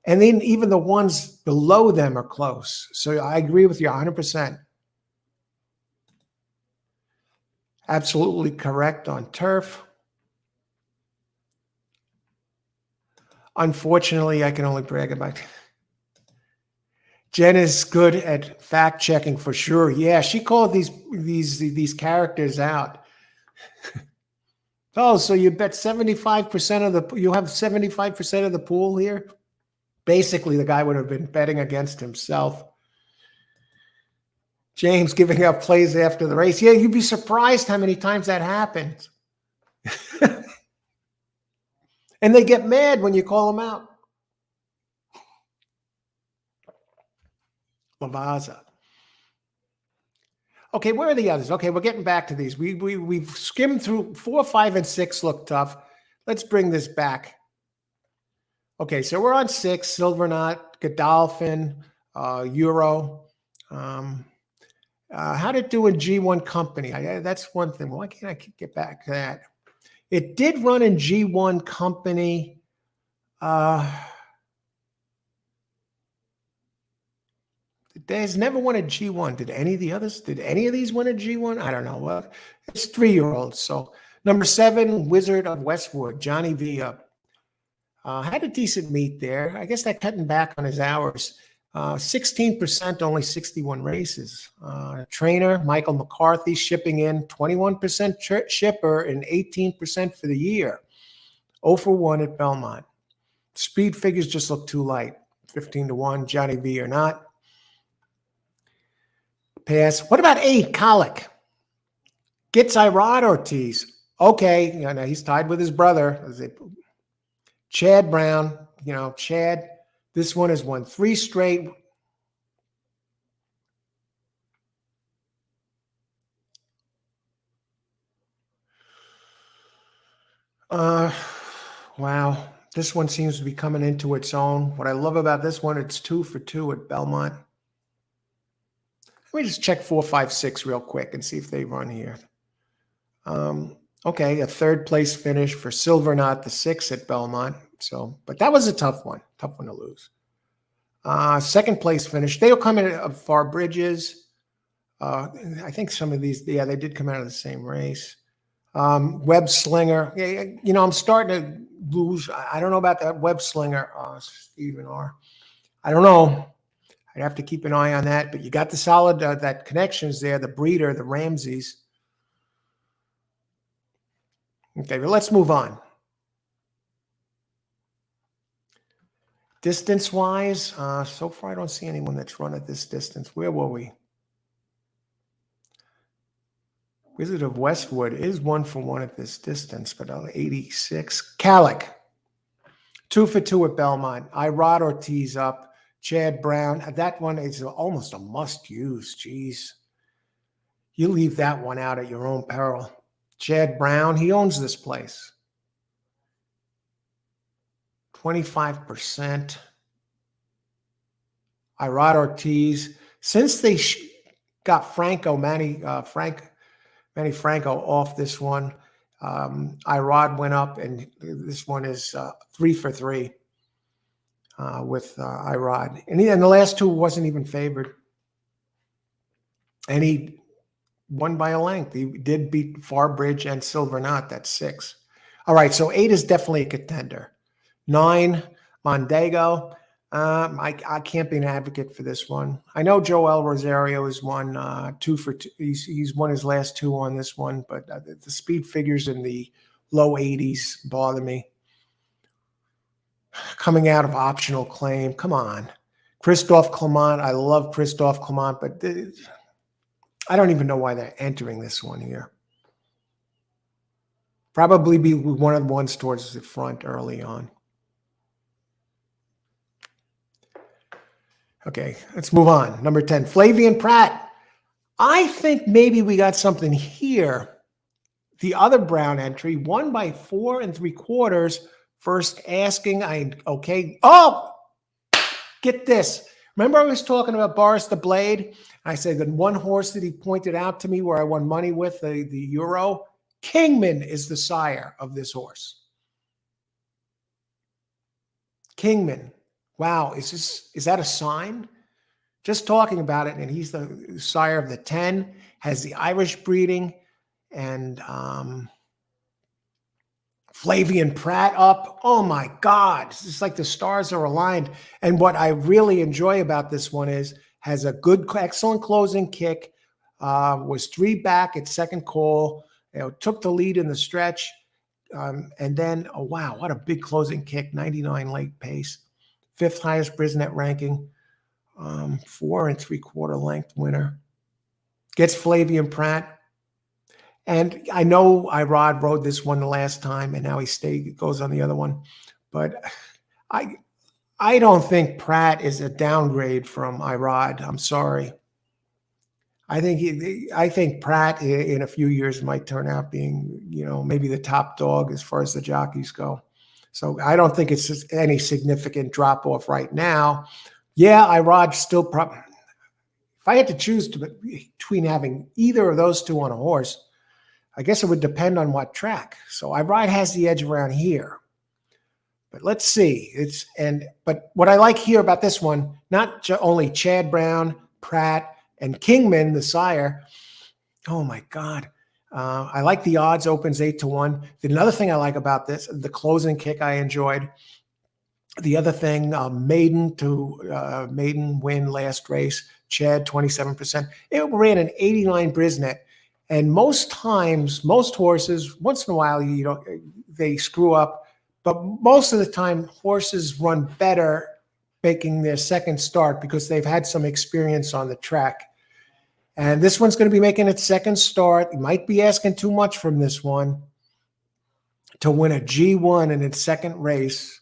And then even the ones below them are close. So I agree with you 100%. Absolutely correct on turf. Unfortunately, I can only brag about it. Jen is good at fact checking for sure. Yeah, she called these characters out. Oh, so you bet 75% you have 75% of the pool here? Basically, the guy would have been betting against himself. James giving up plays after the race. Yeah, you'd be surprised how many times that happens. And they get mad when you call them out. Lavazza. Okay, where are the others? Okay, we're getting back to these. We've skimmed through 4, 5, and 6 look tough. Let's bring this back. Okay, so we're on 6, Silverknot, Godolphin, Euro. How did it do in G1 Company? That's one thing. Why can't I get back to that? It did run in G1 Company. It has never won a G1. Did any of the others? Did any of these win a G1? I don't know. Well, it's 3-year-olds. So number 7, Wizard of Westwood, Johnny V up. Had a decent meet there. I guess that cutting back on his hours. 16%, only 61 races. Trainer, Michael McCarthy, shipping in 21% shipper and 18% for the year. 0 for 1 at Belmont. Speed figures just look too light. 15-1, Johnny V or not. Pass. What about 8, Colic? Gets Irod Ortiz. Okay, now he's tied with his brother. Chad Brown, Chad, this one has won 3 straight. Wow. This one seems to be coming into its own. What I love about this one, it's 2 for 2 at Belmont. Let me just check 4, 5, 6 real quick and see if they run here. Okay, a 3rd place finish for Silver Knot, the 6 at Belmont. So, but that was a tough one to lose. 2nd place finish. They'll come in at Far Bridges. I think some of these, they did come out of the same race. Web Slinger. I'm starting to lose. I don't know about that Web Slinger, Stephen R. I don't know. I'd have to keep an eye on that. But you got the solid, that connections there, the breeder, the Ramseys. Okay, well, let's move on. Distance-wise, so far I don't see anyone that's run at this distance. Where were we? Wizard of Westwood is 1 for 1 at this distance, but 86. Calic, 2 for 2 at Belmont. Irod Ortiz up. Chad Brown. That one is almost a must-use. Jeez. You leave that one out at your own peril. Chad Brown, he owns this place. 25%. Irod Ortiz. Since they got Manny Franco off this one, Irod went up, and this one is 3 for 3 with Irod. And the last 2 wasn't even favored. And he won by a length. He did beat Farbridge and Silver Knot. That's 6. All right, so 8 is definitely a contender. 9, Mondego. I can't be an advocate for this one. I know Joel Rosario has won 2 for 2. He's won his last 2 on this one, but the speed figures in the low 80s bother me. Coming out of optional claim. Come on. Christophe Clement. I love Christophe Clement, but I don't even know why they're entering this one here. Probably be one of the ones towards the front early on. Okay, let's move on. Number 10, Flavian Pratt. I think maybe we got something here. The other Brown entry, won by 4 3/4. First asking, okay. Oh, get this. Remember I was talking about Boris the Blade? I said the one horse that he pointed out to me where I won money with, the Euro. Kingman is the sire of this horse. Kingman. Wow, is that a sign? Just talking about it, and he's the sire of the 10, has the Irish breeding, and Flavian Pratt up. Oh my God, it's just like the stars are aligned. And what I really enjoy about this one is has a good, excellent closing kick. Was 3 back at second call. Took the lead in the stretch, and then wow, what a big closing kick! 99 late pace. 5th highest Brisnet ranking, 4 3/4 length winner. Gets Flavian Pratt. And I know Irod rode this one the last time, and now he goes on the other one. But I don't think Pratt is a downgrade from Irod. I'm sorry. I think Pratt in a few years might turn out being, maybe the top dog as far as the jockeys go. So I don't think it's any significant drop off right now. Yeah, Irod still probably. If I had to choose between having either of those 2 on a horse, I guess it would depend on what track. So Irod has the edge around here. But let's see. But what I like here about this one, not only Chad Brown, Pratt, and Kingman, the sire. Oh my God. I like the odds, opens 8-1. Another thing I like about this, the closing kick I enjoyed. The other thing, maiden win last race, Chad 27%. It ran an 89 Brisnet. And most times, most horses, once in a while, they screw up, but most of the time, horses run better making their second start because they've had some experience on the track. And this one's going to be making its second start. You might be asking too much from this one to win a G1 in its second race.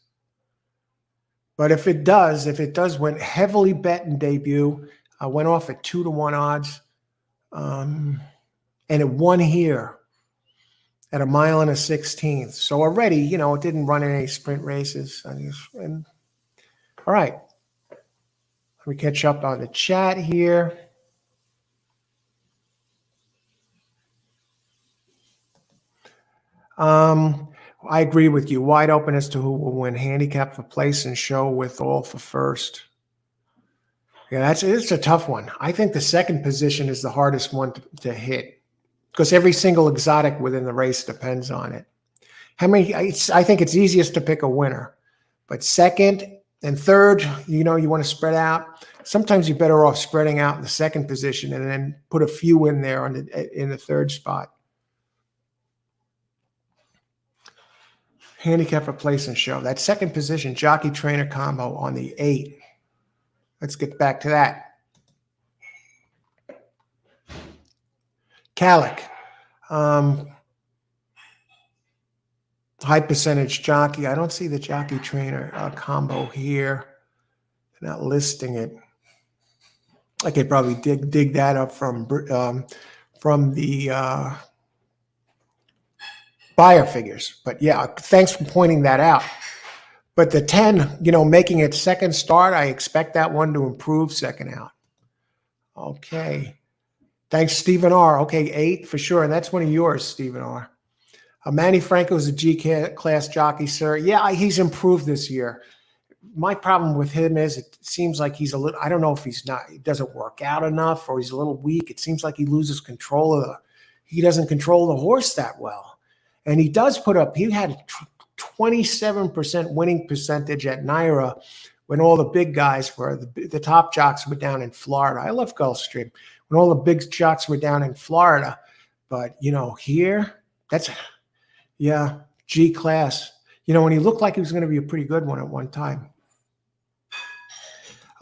But if it does win, heavily bet in debut, went off at 2-1 odds. And it won here at 1 1/16. So already, it didn't run any sprint races. All right. Let me catch up on the chat here. I agree with you. Wide open as to who will win. Handicap for place and show with all for first. Yeah, it's a tough one. I think the second position is the hardest one to hit because every single exotic within the race depends on it. I think it's easiest to pick a winner, but second and third, you want to spread out. Sometimes you're better off spreading out in the second position and then put a few in there in the third spot. Handicap for place and show. That second position, jockey trainer combo on the 8. Let's get back to that. Calic. High percentage jockey. I don't see the jockey trainer combo here. They're not listing it. I could probably dig that up from the buyer figures. But yeah, thanks for pointing that out. But the 10, making its second start, I expect that one to improve second out. Okay. Thanks, Stephen R. Okay, 8 for sure. And that's one of yours, Stephen R. Manny Franco is a G-class jockey, sir. Yeah, he's improved this year. My problem with him is it seems like he's a little, I don't know if he doesn't work out enough or he's a little weak. It seems like he loses control he doesn't control the horse that well. And he does he had 27% winning percentage at Naira when all the big guys the top jocks were down in Florida. I love Gulfstream. When all the big jocks were down in Florida. But, here, G-class. When he looked like he was going to be a pretty good one at one time.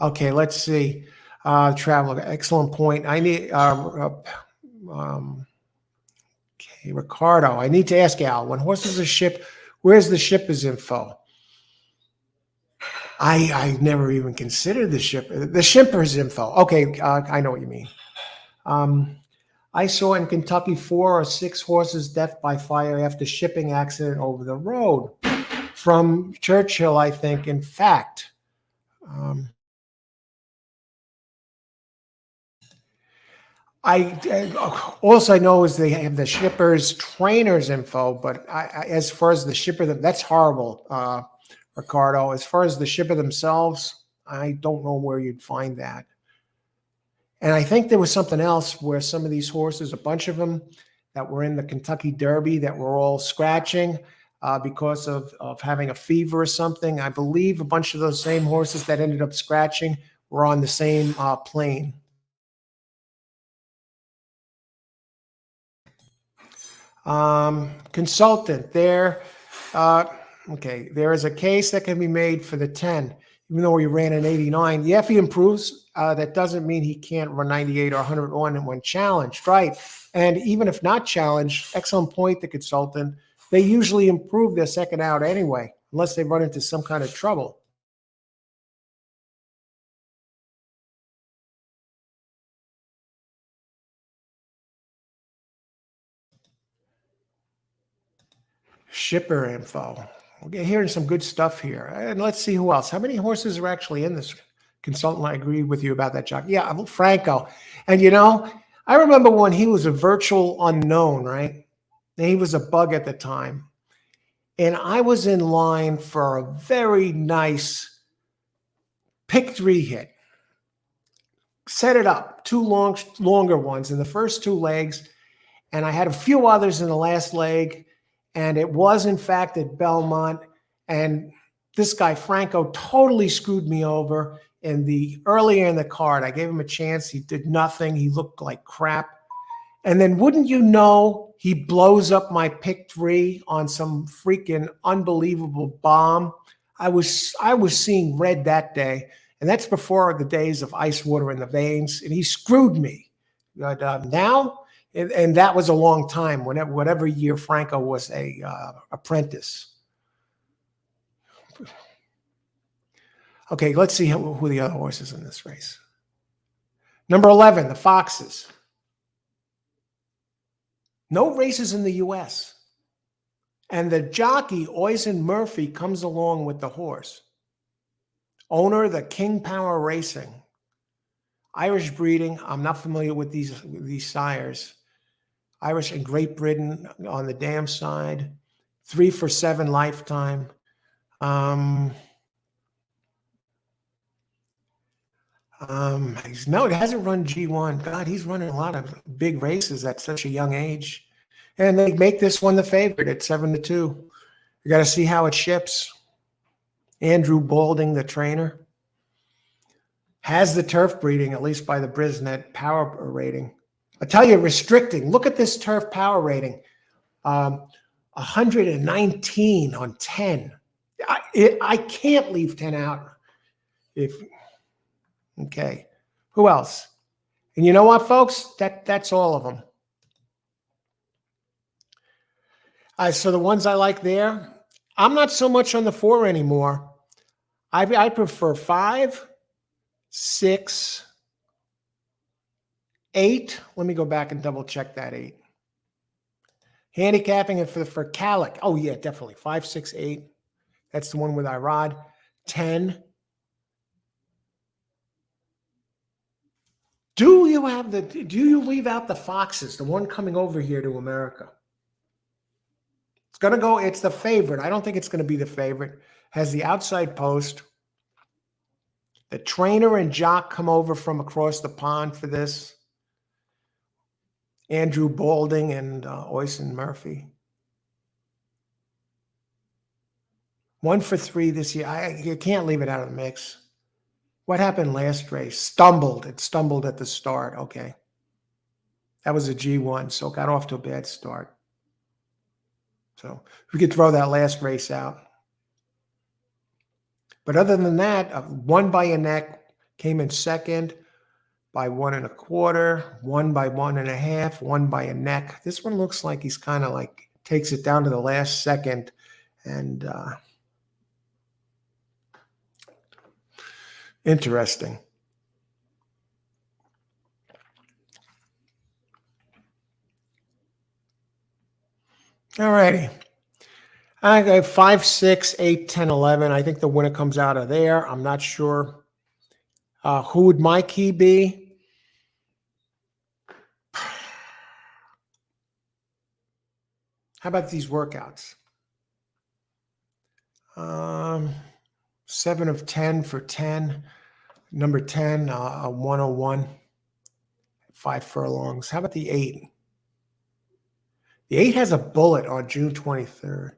Okay, let's see. Traveler, excellent point. I need okay, Ricardo. I need to ask Al, when horses are shipped, where's the shipper's info? I never even considered the shipper's info. Okay, I know what you mean. I saw in Kentucky 4 or 6 horses death by fire after shipping accident over the road. From Churchill, I think. In fact, also I know is they have the shipper's trainer's info, but as far as the shipper, that's horrible, Ricardo. As far as the shipper themselves, I don't know where you'd find that. And I think there was something else where some of these horses, a bunch of them that were in the Kentucky Derby that were all scratching because of having a fever or something. I believe a bunch of those same horses that ended up scratching were on the same plane. Consultant there. Okay, there is a case that can be made for the 10, even though he ran an 89. Yeah, if he improves, that doesn't mean he can't run 98 or 101 when challenged, right? And even if not challenged, excellent point, the consultant, they usually improve their second out anyway, unless they run into some kind of trouble. Shipper info. We're hearing some good stuff here. And let's see who else. How many horses are actually in this? Consultant, I agree with you about that, Jock. Yeah, Franco. And I remember when he was a virtual unknown, right? And he was a bug at the time. And I was in line for a very nice pick 3 hit. set it up, two longer ones in the first two legs, and I had a few others in the last leg, and it was in fact at Belmont, and this guy Franco totally screwed me over earlier in the card. I gave him a chance. He did nothing. He looked like crap. And then wouldn't you know, he blows up my pick 3 on some freaking unbelievable bomb. I was seeing red that day, and that's before the days of ice water in the veins, and he screwed me. But now, and that was a long time, whatever year Franco was a apprentice. Okay, let's see who the other horses in this race. Number 11, the Foxes. No races in the U.S. And the jockey, Oisin Murphy, comes along with the horse. Owner, the King Power Racing. Irish breeding. I'm not familiar with these sires. Irish and Great Britain on the dam side. 3 for 7 lifetime. No, it hasn't run G1. God, he's running a lot of big races at such a young age. And they make this one the favorite at 7-2. You got to see how it ships. Andrew Balding, the trainer, has the turf breeding, at least by the Brisnet power rating. I tell you, restricting. Look at this turf power rating. 119 on 10. I can't leave 10 out. Okay. Who else? And you know what, folks? That's all of them. So the ones I like there, I'm not so much on the 4 anymore. I prefer 5, 6, 8. Let me go back and double check that 8. Handicapping it for Calic. Oh, yeah, definitely. 5, 6, 8. That's the one with Irod. 10. Do you leave out the Foxes, the one coming over here to America? It's going to go, it's the favorite. I don't think it's going to be the favorite. Has the outside post. The trainer and jock come over from across the pond for this. Andrew Balding and Oisin Murphy. 1 for 3 this year. You can't leave it out of the mix. What happened last race? Stumbled. It stumbled at the start. Okay. That was a G1, so it got off to a bad start. So we could throw that last race out. But other than that, 1 by a neck, came in second by 1 1/4, 1 by 1 1/2, 1 by a neck. This one looks like he's kind of like takes it down to the last second. And interesting. All righty. I got 5, 6, 8, 10, 11. I think the winner comes out of there. I'm not sure. Who would my key be? How about these workouts? 7 of 10 for 10. Number 10, 101. 5 furlongs. How about the 8? The 8 has a bullet on June 23rd.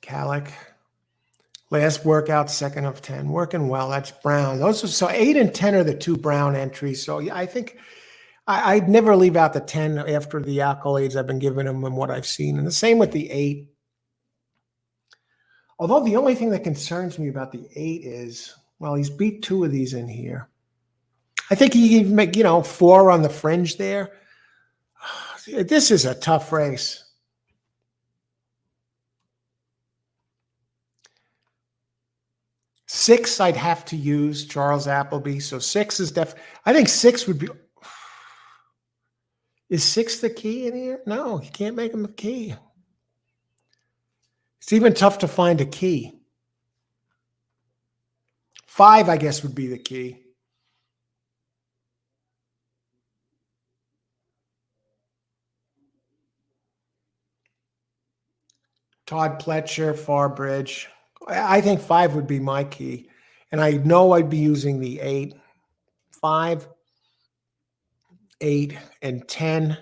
Calic. Last workout, 2nd of 10. Working well. That's Brown. So 8 and 10 are the 2 Brown entries. So I think I'd never leave out the 10 after the accolades I've been giving him and what I've seen. And the same with the 8. Although the only thing that concerns me about the 8 is, well, he's beat 2 of these in here. I think he even make, 4 on the fringe there. This is a tough race. Six, I'd have to use Charles Appleby. So 6 is I think 6 would be. Is 6 the key in here? No, you can't make him a key. It's even tough to find a key. 5, I guess, would be the key. Todd Pletcher, Farbridge. I think 5 would be my key. And I know I'd be using the 8, 5, 8, and 10.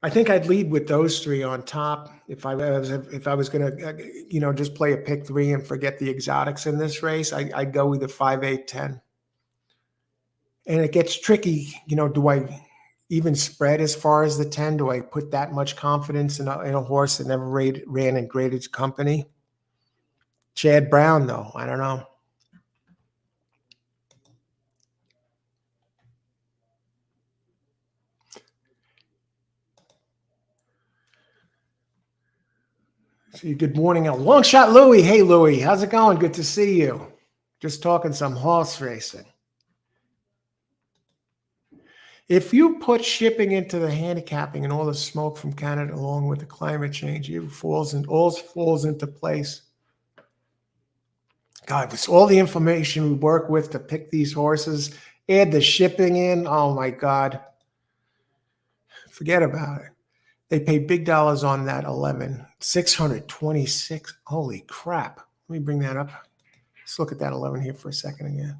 I think I'd lead with those 3 on top if I was going to, just play a pick 3 and forget the exotics in this race. I'd go either 5, 8, 10. And it gets tricky. Do I even spread as far as the 10? Do I put that much confidence in a horse that never ran in graded company? Chad Brown, though, I don't know. Good morning, Long Shot Louie. Hey, Louie, how's it going? Good to see you. Just talking some horse racing. If you put shipping into the handicapping and all the smoke from Canada along with the climate change, it all falls into place. God, it's all the information we work with to pick these horses, add the shipping in. Oh my God. Forget about it. They paid big dollars on that 11, 626. Holy crap. Let me bring that up. Let's look at that 11 here for a second again.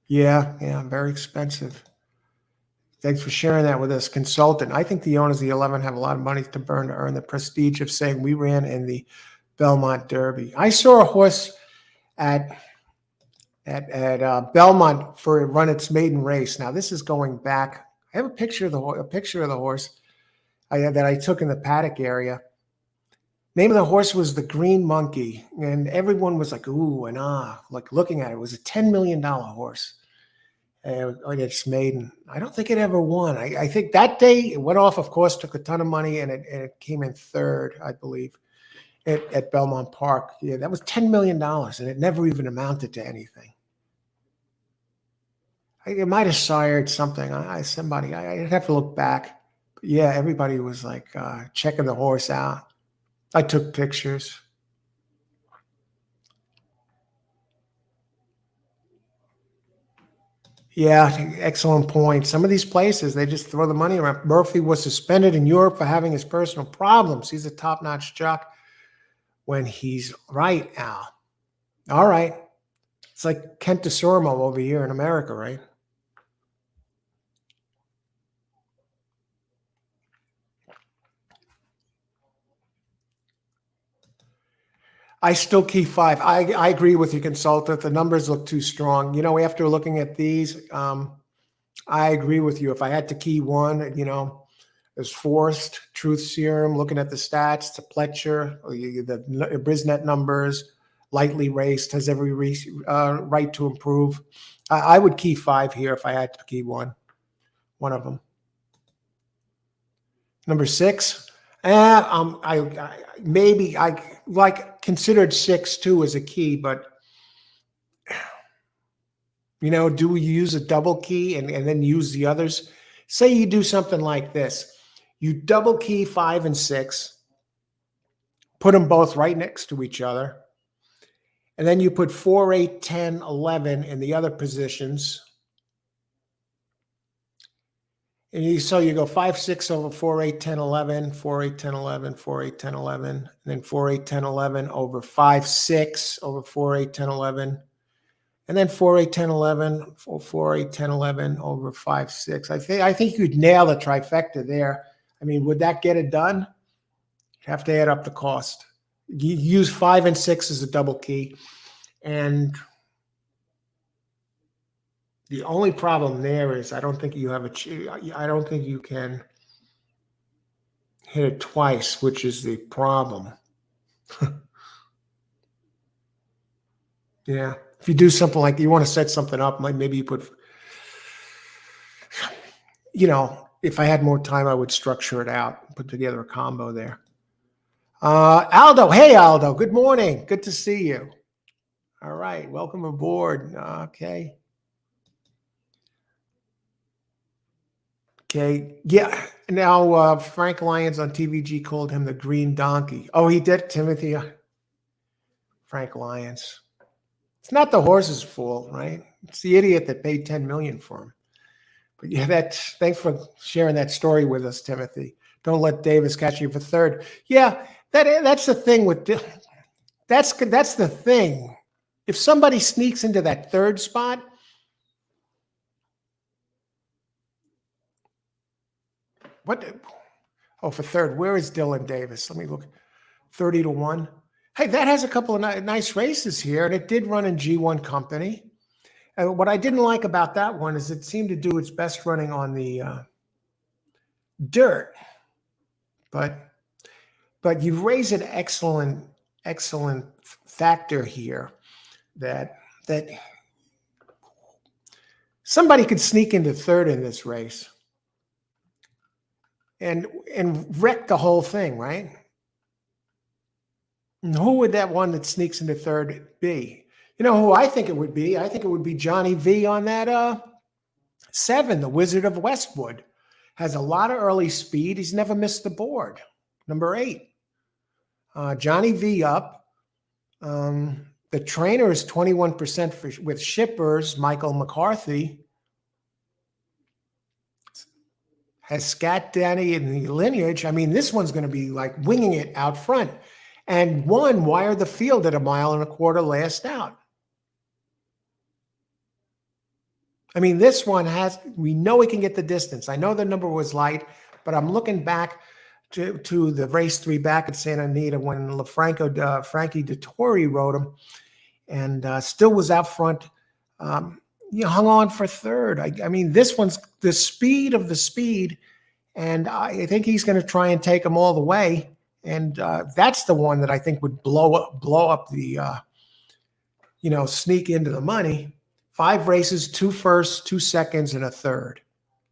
Yeah, very expensive. Thanks for sharing that with us, consultant. I think the owners of the 11 have a lot of money to burn to earn the prestige of saying we ran in the Belmont Derby. I saw a horse at Belmont for run its maiden race. Now this is going back. I have a picture of the horse that I took in the paddock area. Name of the horse was the Green Monkey, and everyone was like, ooh and ah, like looking at it. It was a $10 million horse. It's maiden. I don't think it ever won. I think that day it went off, of course, took a ton of money, and it came in 3rd, I believe, at Belmont Park. Yeah, that was $10 million, and it never even amounted to anything. It might have sired something. I'd have to look back. But yeah, everybody was like checking the horse out. I took pictures. Yeah, excellent point. Some of these places, they just throw the money around. Murphy was suspended in Europe for having his personal problems. He's a top-notch jock when he's right, Al. All right. It's like Kent DeSormo over here in America, right? I still keep 5. I agree with you, consultant. The numbers look too strong. After looking at these, I agree with you. If I had to key 1, as Forced, Truth Serum, looking at the stats, to Pletcher, the Brisnet numbers, lightly raced, has every right to improve. I would key 5 here if I had to key one of them. Number 6. I considered 6 too as a key, but do we use a double key and then use the others? Say you do something like this. You double key 5 and 6, put them both right next to each other, and then you put 4, 8, 10, 11 in the other positions. And so you go 5, 6 over 4, 8, 10, 11, 4, 8, 10, 11, 4, 8, 10, 11, and then 4, 8, 10, 11 over 5, 6 over 4, 8, 10, 11. And then 4, 8, 10, 11, 4, 8, 10, 11 over 5, 6. I think you'd nail the trifecta there. I mean, would that get it done? You'd have to add up the cost. You use 5 and 6 as a double key. And the only problem there is I don't think you can hit it twice, which is the problem. Yeah. If you do something like you want to set something up, like maybe you put, if I had more time, I would structure it out, put together a combo there. Aldo. Hey, Aldo. Good morning. Good to see you. All right. Welcome aboard. Okay. Yeah. Now, Frank Lyons on TVG called him the Green Donkey. Oh, he did, Timothy. Frank Lyons. It's not the horse's fault, right? It's the idiot that paid $10 million for him. But yeah, thanks for sharing that story with us, Timothy. Don't let Davis catch you for third. Yeah, that's the thing with that's the thing. If somebody sneaks into that third spot, what? Oh, for third, where is Dylan Davis? Let me look. 30-1. Hey, that has a couple of nice races here, and it did run in G1 company. And what I didn't like about that one is it seemed to do its best running on the dirt. But you've raised an excellent factor here that somebody could sneak into third in this race and wreck the whole thing, right? And who would that one that sneaks into third be? You know who I think it would be? I think it would be Johnny V on that 7, the Wizard of Westwood. Has a lot of early speed. He's never missed the board. Number 8. Johnny V up. The trainer is 21% with Shippers. Michael McCarthy has Scat Danny in the lineage. I mean, this one's going to be like winging it out front. And one wired the field at 1.25 miles last out. I mean, this one we know he can get the distance. I know the number was light, but I'm looking back to the race 3 back at Santa Anita when Frankie Dettori rode him and still was out front. Hung on for third. I mean, this one's the speed of the speed, and I think he's going to try and take them all the way. And that's the one that I think would blow up the, sneak into the money. 5 races, 2 firsts, 2 seconds, and a third.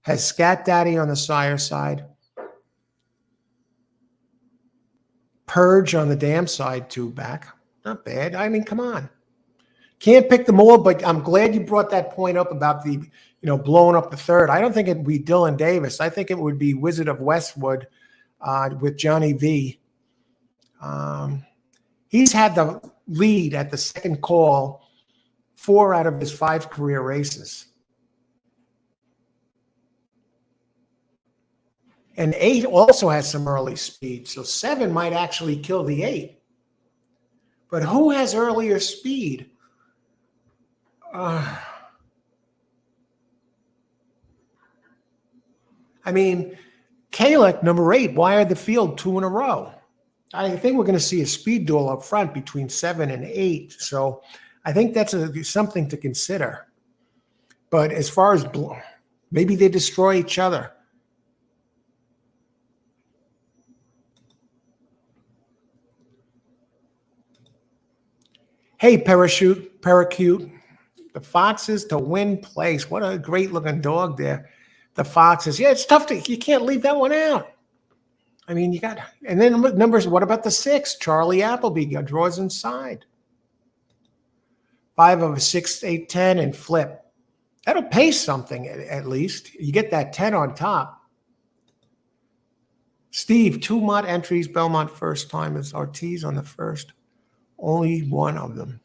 Has Scat Daddy on the sire side. Purge on the dam side, 2 back. Not bad. I mean, come on. Can't pick them all, but I'm glad you brought that point up about the, blowing up the third. I don't think it would be Dylan Davis. I think it would be Wizard of Westwood with Johnny V. He's had the lead at the second call 4 out of his 5 career races. And 8 also has some early speed. So 7 might actually kill the 8. But who has earlier speed? I mean, Kalek, number 8, wired the field 2 in a row. I think we're going to see a speed duel up front between 7 and 8. So I think that's something to consider. But as far as maybe they destroy each other. Hey, Paracute, the Foxes to win place. What a great looking dog there. The Foxes. Yeah, it's tough you can't leave that one out. I mean, you got, and then numbers, what about the 6? Charlie Appleby draws inside. 5 of a 6, 8, 10, and flip. That'll pay something at least. You get that 10 on top. Steve, 2 Mott entries, Belmont first time is Ortiz on the first. Only one of them.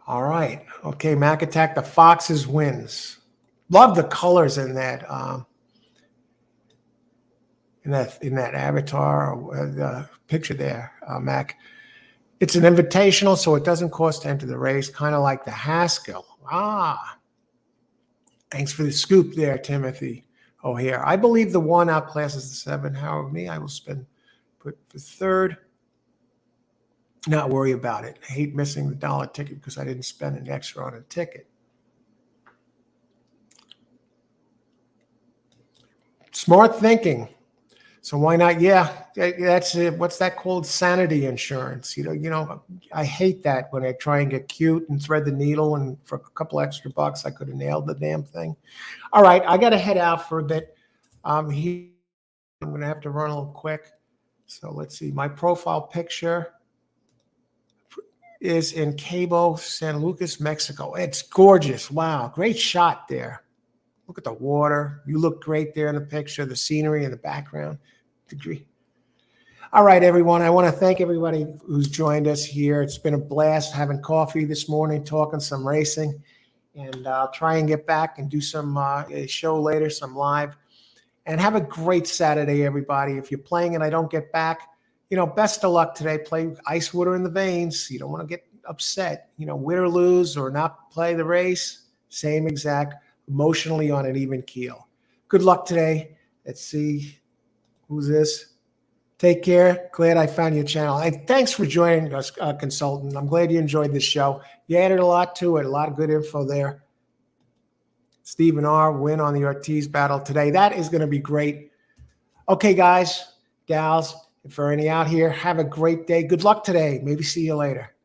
All right. Okay, Mac Attack, the Foxes wins. Love the colors in that avatar, the picture there, Mac. It's an invitational, so it doesn't cost to enter the race, kind of like the Haskell. Thanks for the scoop there, Timothy O'Hare. I believe the 1 outclasses the 7. However, me, I will put for third. Not worry about it. I hate missing the $1 ticket because I didn't spend an extra on a ticket. Smart thinking. So why not? Yeah, that's it. What's that called? Sanity insurance. I hate that when I try and get cute and thread the needle, and for a couple extra bucks, I could have nailed the damn thing. All right, I got to head out for a bit. I'm going to have to run a little quick. So let's see. My profile picture is in Cabo San Lucas, Mexico. It's gorgeous. Wow, great shot there. Look at the water. You look great there in the picture, the scenery in the background. Degree. All right, everyone. I want to thank everybody who's joined us here. It's been a blast having coffee this morning, talking some racing. And I'll try and get back and do some a show later, some live. And have a great Saturday, everybody. If you're playing and I don't get back, best of luck today. Play ice water in the veins. You don't want to get upset. Win or lose or not play the race, same exact, emotionally on an even keel. Good luck today. Let's see. Who's this? Take care. Glad I found your channel. And thanks for joining us, Consultant. I'm glad you enjoyed this show. You added a lot to it, a lot of good info there. Stephen R. win on the Ortiz battle today. That is going to be great. Okay, guys, gals, if there are any out here, have a great day. Good luck today. Maybe see you later.